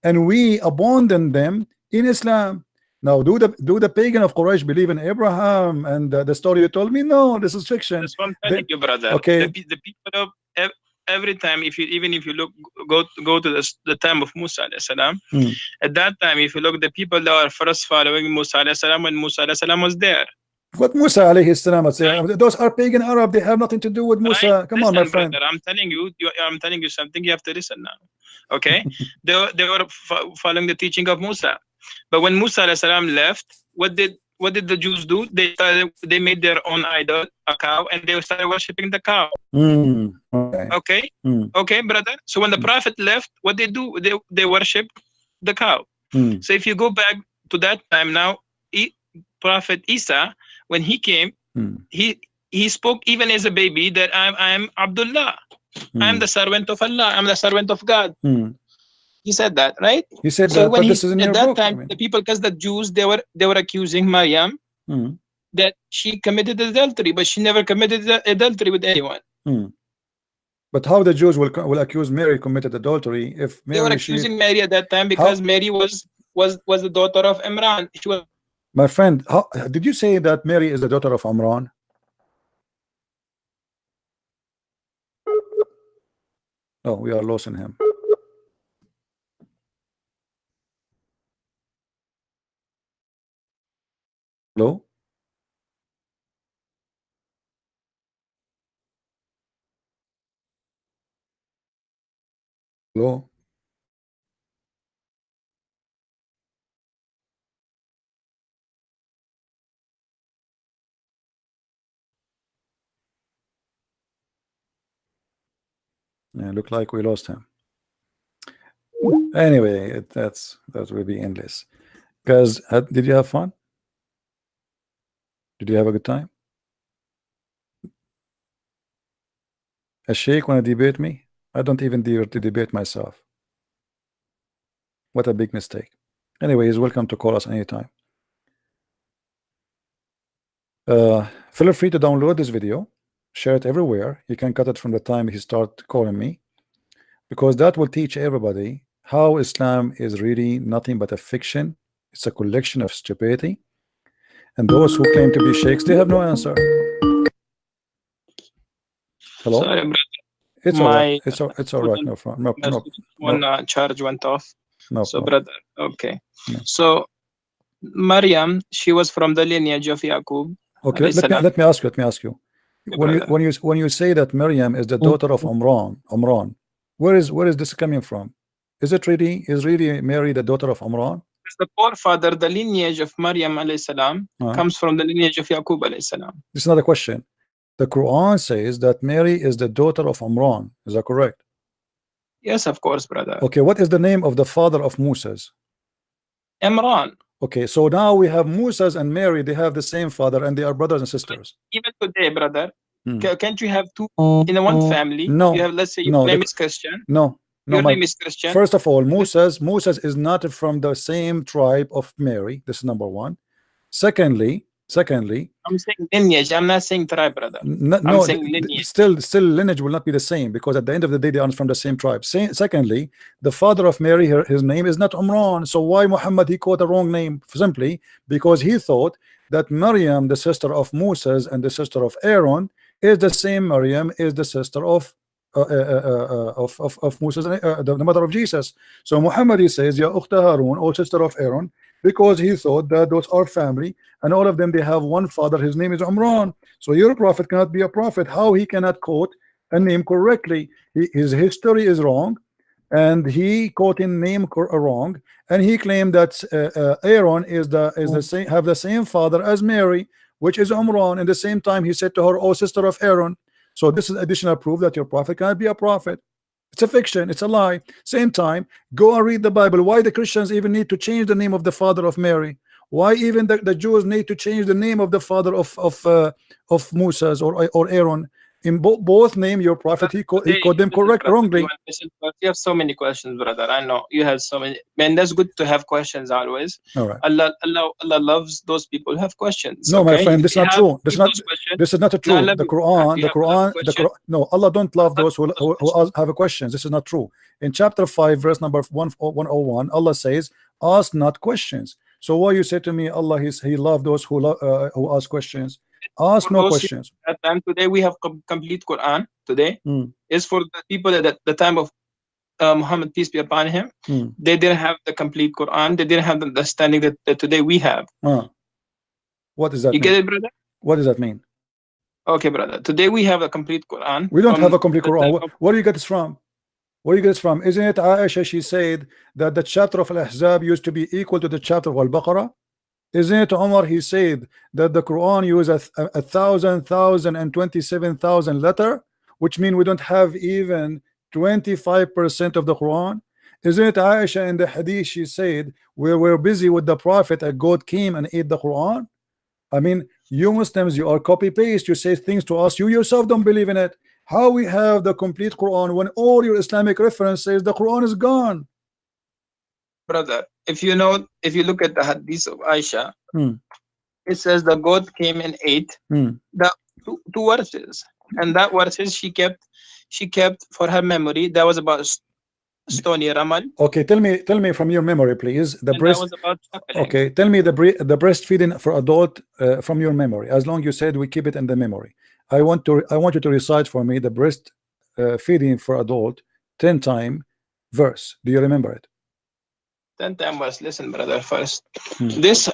and we abandon them in Islam. Now, do the pagan of Quraysh believe in Abraham and the story you told me? No, this is fiction. That's what I'm telling you, brother. Okay. The people of every time, if you look, go to the time of Musa alayhi salam. At that time, if you look, the people that were first following Musa alayhi salam when Musa alayhi salam was there. What Musa alayhi salam was saying, those are pagan Arab. They have nothing to do with Musa. Right? Come on, my friend. Brother, I'm telling you something. You have to listen now. Okay, they were following the teaching of Musa, but when Musa alayhi salam left, what did the Jews do? They made their own idol, a cow, and they started worshiping the cow. Okay, brother. So when the prophet left, what they do? They worship the cow. So if you go back to that time now, Prophet Isa, when he came, he spoke even as a baby that I'm Abdullah. I'm the servant of Allah. I'm the servant of God. He said that, right? He said so that, when but this is in your at that book. time, the people, because the Jews, they were accusing Maryam that she committed adultery, but she never committed adultery with anyone. But how the Jews will accuse Mary committed adultery if Mary, they were accusing Mary at that time because Mary was the daughter of Imran. She was. My friend, how did you say that Mary is the daughter of Imran? Oh, we are losing him. Hello? Hello? Yeah, look like we lost him. Anyway, that will be endless. Guys, did you have fun? Did you have a good time? A sheikh want to debate me? I don't even dare to debate myself. What a big mistake. Anyway, he's welcome to call us anytime. Feel free to download this video, share it everywhere. You can cut it from the time he start calling me, because that will teach everybody how Islam is really nothing but a fiction. It's a collection of stupidity, and those who claim to be sheikhs, they have no answer. Hello? Sorry, brother. It's all right. It's all right. No problem. No. Charge went off. No so, problem. brother, okay. No. So, Maryam, she was from the lineage of Yaqub. Okay, let me ask you. When you say that Maryam is the daughter of Amran, where is this coming from? Is really Mary the daughter of Amran? The forefather, the lineage of Maryam alayhi salam comes from the lineage of Yaqub alayhi salam. This is not a question. The Quran says that Mary is the daughter of Amran. Is that correct? Yes, of course, brother. Okay, what is the name of the father of Moses? Imran. Okay, so now we have Moses and Mary. They have the same father, and they are brothers and sisters. Even today, brother, can't you have two in one family? No. You have, let's say, your name is Christian. No. Your name is Christian. First of all, Moses is not from the same tribe of Mary. This is number one. Secondly, I'm saying lineage. I'm not saying tribe, brother. No, I'm saying lineage. Still lineage will not be the same, because at the end of the day they are from the same tribe. Secondly, the father of Mary, his name is not Umran. So why Muhammad he quote a wrong name? Simply because he thought that Maryam, the sister of Moses and the sister of Aaron, is the same Maryam is the sister of Moses, the mother of Jesus. So Muhammad he says, Ya Ukhta Harun, or sister of Aaron, because he thought that those are family, and all of them they have one father. His name is Umran. So your prophet cannot be a prophet. How he cannot quote a name correctly? His history is wrong, and he quoted name wrong, and he claimed that Aaron is the same, have the same father as Mary, which is Umran. And the same time he said to her, "Oh, sister of Aaron." So this is additional proof that your prophet cannot be a prophet. It's a fiction, it's a lie. Same time, go and read the Bible. Why the Christians even need to change the name of the father of Mary? Why even the Jews need to change the name of the father of Moses or Aaron? In both name, your prophet he called them wrongly. You have so many questions, brother. I know you have so many. Man, that's good to have questions always. All right. Allah loves those people who have questions. No, okay? my friend, this is not true. This is not true. The Quran, no, Allah don't love those who have questions. This is not true. In chapter 5, verse number 101, Allah says, "Ask not questions." So why you say to me, Allah he loved those who ask questions? Ask no questions. At time today we have complete Quran. Today is for the people at the time of Muhammad, peace be upon him. They didn't have the complete Quran. They didn't have the understanding that today we have. What does that mean? You get it, brother? What does that mean? Okay, brother. Today we have a complete Quran. We don't have a complete Quran. Where do you get this from? Where do you get this from? Isn't it Aisha? She said that the chapter of Al-Ahzab used to be equal to the chapter of Al-Baqarah. Isn't it Umar? He said that the Quran uses 1,027,000 letter, which means we don't have even 25% of the Quran. Isn't it Aisha in the hadith? She said we were busy with the Prophet, a goat came and ate the Quran. I mean, you Muslims, you are copy paste. You say things to us, you yourself don't believe in it. How we have the complete Quran when all your Islamic references the Quran is gone? Brother, if you look at the hadith of Aisha, It says the goat came and ate the two verses, and that verses she kept for her memory. That was about stony ramal. Okay, tell me from your memory, please. The and breast. That was about suckling. Okay, tell me the breastfeeding for adult from your memory. As long you said we keep it in the memory. I want you to recite for me the breast feeding for adult 10 time verse. Do you remember it? 10 time verse. Listen, brother. First, this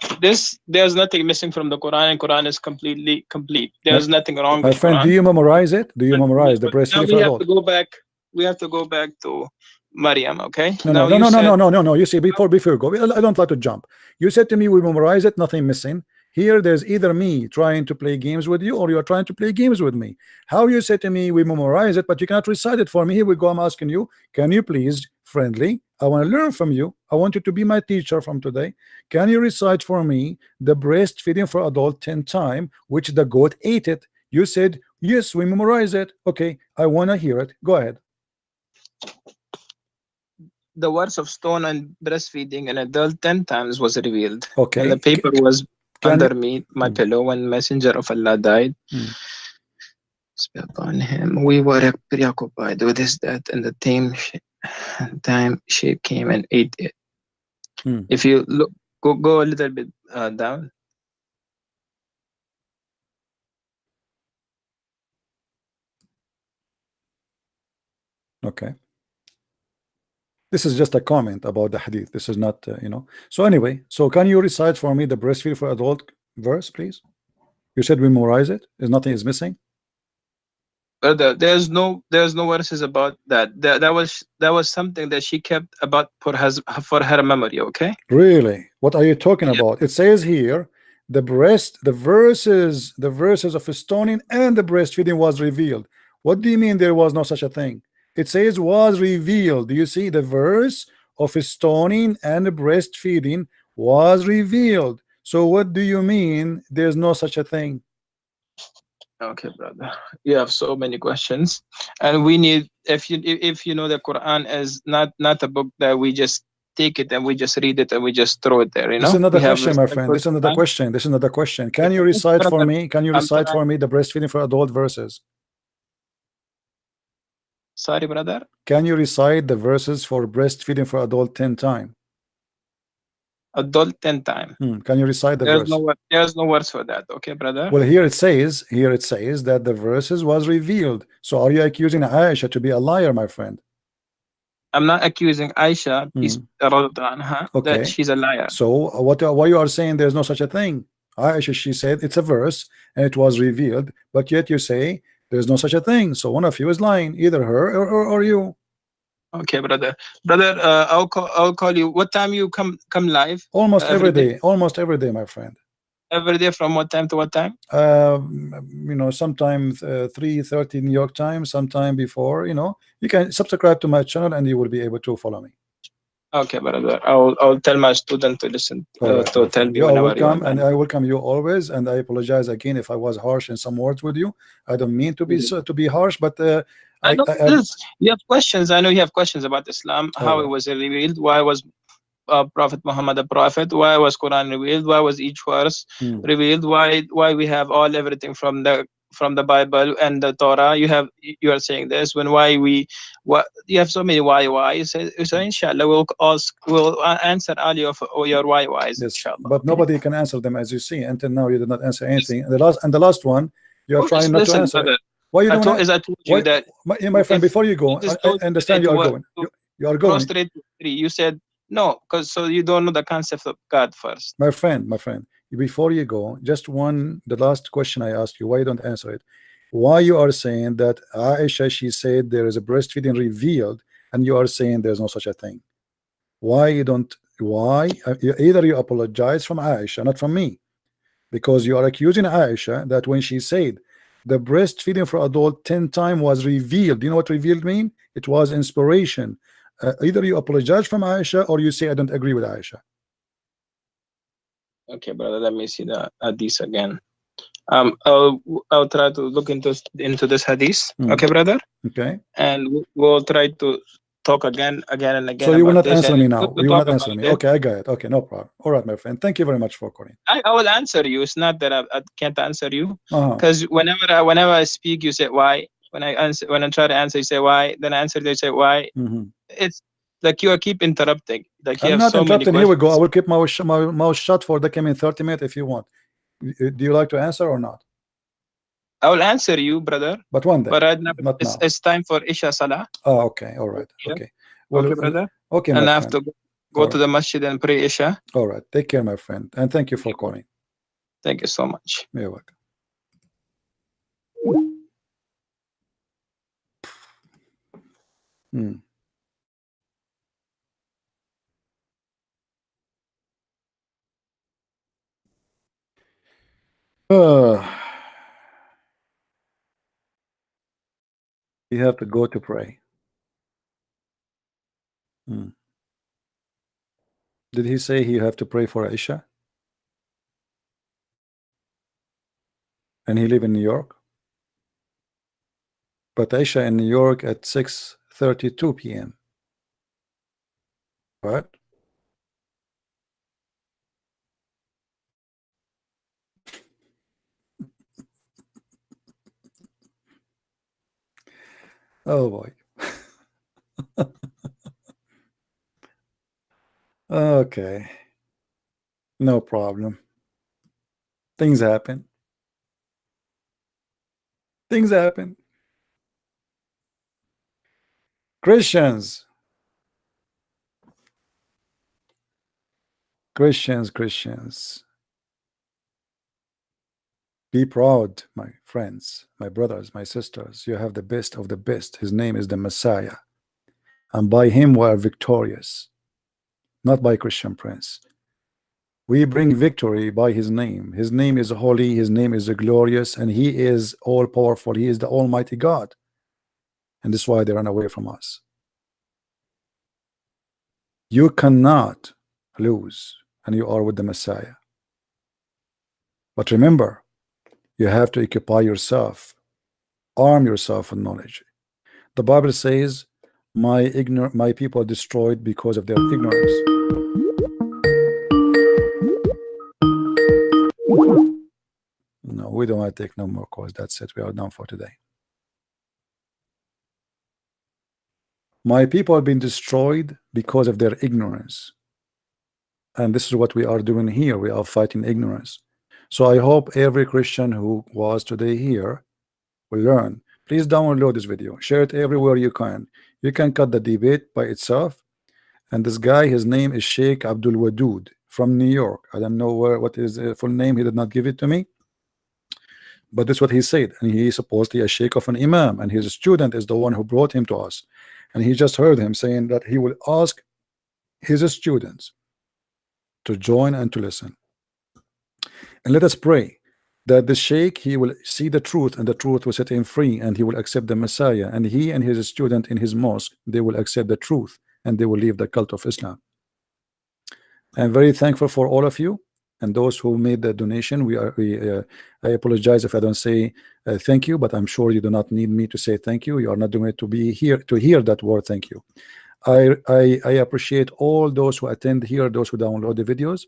there's nothing missing from the Quran, and Quran is completely complete. There's nothing wrong My with friend, Quran. do you memorize it? Do you memorize the Now breastfeeding we for have adult? to go back. We have to go back to Maryam. Okay. No. You see, before you go, I don't like to jump. You said to me we memorize it, nothing missing. Here, there's either me trying to play games with you, or you are trying to play games with me. How you say to me we memorize it, but you cannot recite it for me? Here we go. I'm asking you, can you please, friendly? I want to learn from you. I want you to be my teacher from today. Can you recite for me the breastfeeding for adult 10 time, which the goat ate it? You said yes, we memorize it. Okay, I want to hear it. Go ahead. The words of stone and breastfeeding an adult 10 times was revealed. Okay. And the paper was under me, my pillow, when Messenger of Allah died. Upon him, we were preoccupied with this, that, and the time Sheikh came and ate it. If you look, go a little bit down. Okay. This is just a comment about the hadith. This is not, So anyway, so can you recite for me the breastfeed for adult verse, please? You said we memorize it. Nothing is missing. There's no verses about that. That was something that she kept about for her memory. Okay. Really? What are you talking about? It says here, the verses of stoning and the breastfeeding was revealed. What do you mean there was no such a thing? It says was revealed. Do you see the verse of stoning and breastfeeding was revealed? So what do you mean there's no such a thing? Okay, brother, you have so many questions, and we need, if you know, the Quran is not a book that we just take it and we just read it and we just throw it there. This is another question, my friend. This is another question. Can you recite for me? Can you recite for me the breastfeeding for adult verses? Sorry, brother. Can you recite the verses for breastfeeding for adult 10 time? Adult 10 time. Can you recite the verse? There's no words for that. Okay, brother. Well, here it says that the verses was revealed. So are you accusing Aisha to be a liar, my friend? I'm not accusing Aisha that she's a liar. So why you are saying there's no such a thing? Aisha, she said it's a verse and it was revealed, but yet you say there's no such a thing. So one of you is lying, either her or you. Okay, brother. I'll call you. What time you come live? Almost every day. Almost every day, my friend. Every day from what time to what time? Sometimes 3:30 New York time, sometime before. You can subscribe to my channel and you will be able to follow me. Okay, brother. I'll tell my student to listen to tell me. You are welcome, and I welcome you always. And I apologize again if I was harsh in some words with you. I don't mean to be harsh, but you have questions. I know you have questions about Islam, how it was revealed, why was Prophet Muhammad a prophet, why was Quran revealed, why was each verse revealed, why we have everything from the Bible and the Torah. You are saying this when you have so many why. So inshallah we'll answer all your whys. Yes, but nobody can answer them, as you see. Until now you did not answer anything. The last one you are trying not to answer. Why you don't? I told you that, my friend. Before you go, I understand you are going. You are going. You said no, because so you don't know the concept of God first. My friend. Before you go, the last question I asked you, why you don't answer it? Why you are saying that Aisha, she said there is a breastfeeding revealed, and you are saying there's no such a thing? Why you don't? Why either you apologize from Aisha, not from me, because you are accusing Aisha that when she said the breastfeeding for adult 10 time was revealed. Do you know what revealed mean? It was inspiration. Either you apologize from Aisha or you say I don't agree with Aisha. Okay, brother, let me see the hadith again. I'll try to look into this hadith. Okay, brother. Okay. And we'll try to talk again and again So you will about not this. answer And me it's now. good to You will talk not answer about me. it. Okay, I got it. Okay, no problem. All right, my friend. Thank you very much for calling. I will answer you. It's not that I can't answer you, Uh-huh. because whenever I speak, you say why. When I try to answer, you say why. Then I answer, they say why. It's like you keep interrupting. Like you I'm have not so many interrupting. Here we go. I questions. will keep my mouth shut for the coming 30 minutes if you want. Do you like to answer or not? I will answer you, brother. But one day, But right now, not now. it's time for Isha Salah. Oh, okay. All right. Yeah. Okay. Well, Okay, brother. okay, my And I friend. have to go to the masjid and pray Isha. All right. Take care, my friend. And thank you for calling. Thank you so much. You're welcome. You have to go to pray. Did he say you have to pray for Isha? And he live in New York? But Isha in New York at 6:32 p.m. Right? Oh boy. Okay. No problem. Things happen. Things happen. Christians. Christians. Be proud, my friends, my brothers, my sisters. You have the best of the best. His name is the Messiah. And by him we are victorious. Not by Christian Prince. We bring victory by his name. His name is holy, his name is glorious, and he is all powerful. He is the Almighty God. And this is why they run away from us. You cannot lose, and you are with the Messiah. But remember, you have to occupy yourself, arm yourself with knowledge. The Bible says, my people are destroyed because of their ignorance. No, we don't want to take no more calls. That's it. We are done for today. My people have been destroyed because of their ignorance. And this is what we are doing here. We are fighting ignorance. So I hope every Christian who was today here will learn. Please download this video. Share it everywhere you can. You can cut the debate by itself. And this guy, his name is Sheikh Abdul Wadood from New York. I don't know what his full name. He did not give it to me. But that's what he said. And he is supposedly a sheikh of an imam. And his student is the one who brought him to us. And he just heard him saying that he will ask his students to join and to listen. And let us pray that the sheikh, he will see the truth, and the truth will set him free, and he will accept the Messiah. And he and his student in his mosque, they will accept the truth, and they will leave the cult of Islam. I'm very thankful for all of you and those who made the donation. I apologize if I don't say thank you, but I'm sure you do not need me to say thank you. You are not doing it to be here to hear that word thank you. I appreciate all those who attend here, those who download the videos,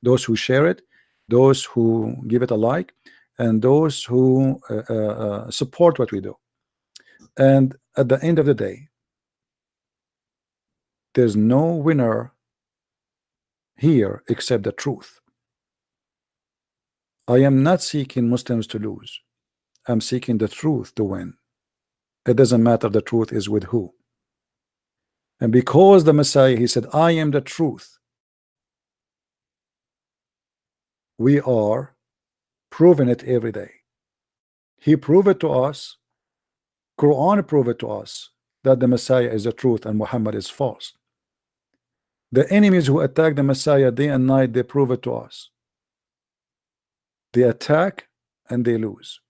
those who share it, those who give it a like, and those who support what we do. And at the end of the day, there's no winner here except the truth. I am not seeking Muslims to lose. I'm seeking the truth to win. It doesn't matter the truth is with who. And because the Messiah, he said, I am the truth, we are proving it every day. He proved it to us. Quran proved it to us that the Messiah is the truth and Muhammad is false. The enemies who attack the Messiah day and night, they prove it to us. They attack and they lose.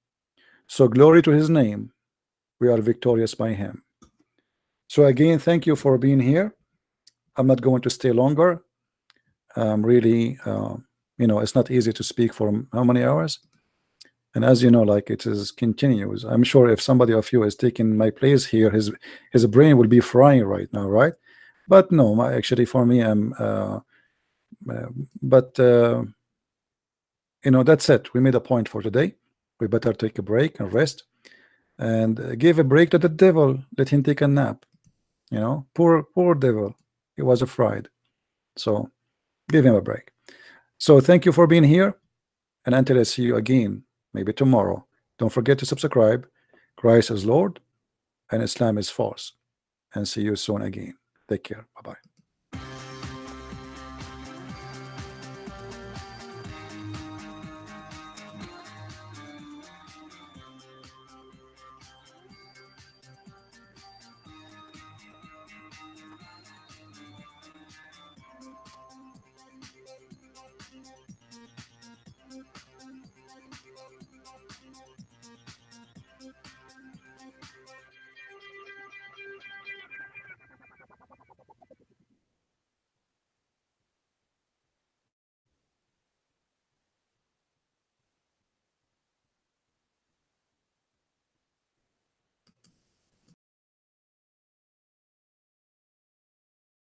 So glory to his name. We are victorious by him. So again, thank you for being here. I'm not going to stay longer. Really, you know, it's not easy to speak for how many hours? And as you know, like it is continuous. I'm sure if somebody of you is taking my place here, his brain will be frying right now, right? But no, actually for me, I'm but you know, that's it. We made a point for today. We better take a break and rest, and give a break to the devil. Let him take a nap. You know, poor devil. He was afraid. So give him a break. So thank you for being here, and until I see you again, maybe tomorrow, don't forget to subscribe. Christ is Lord and Islam is false. And see you soon again. Take care. Bye-bye.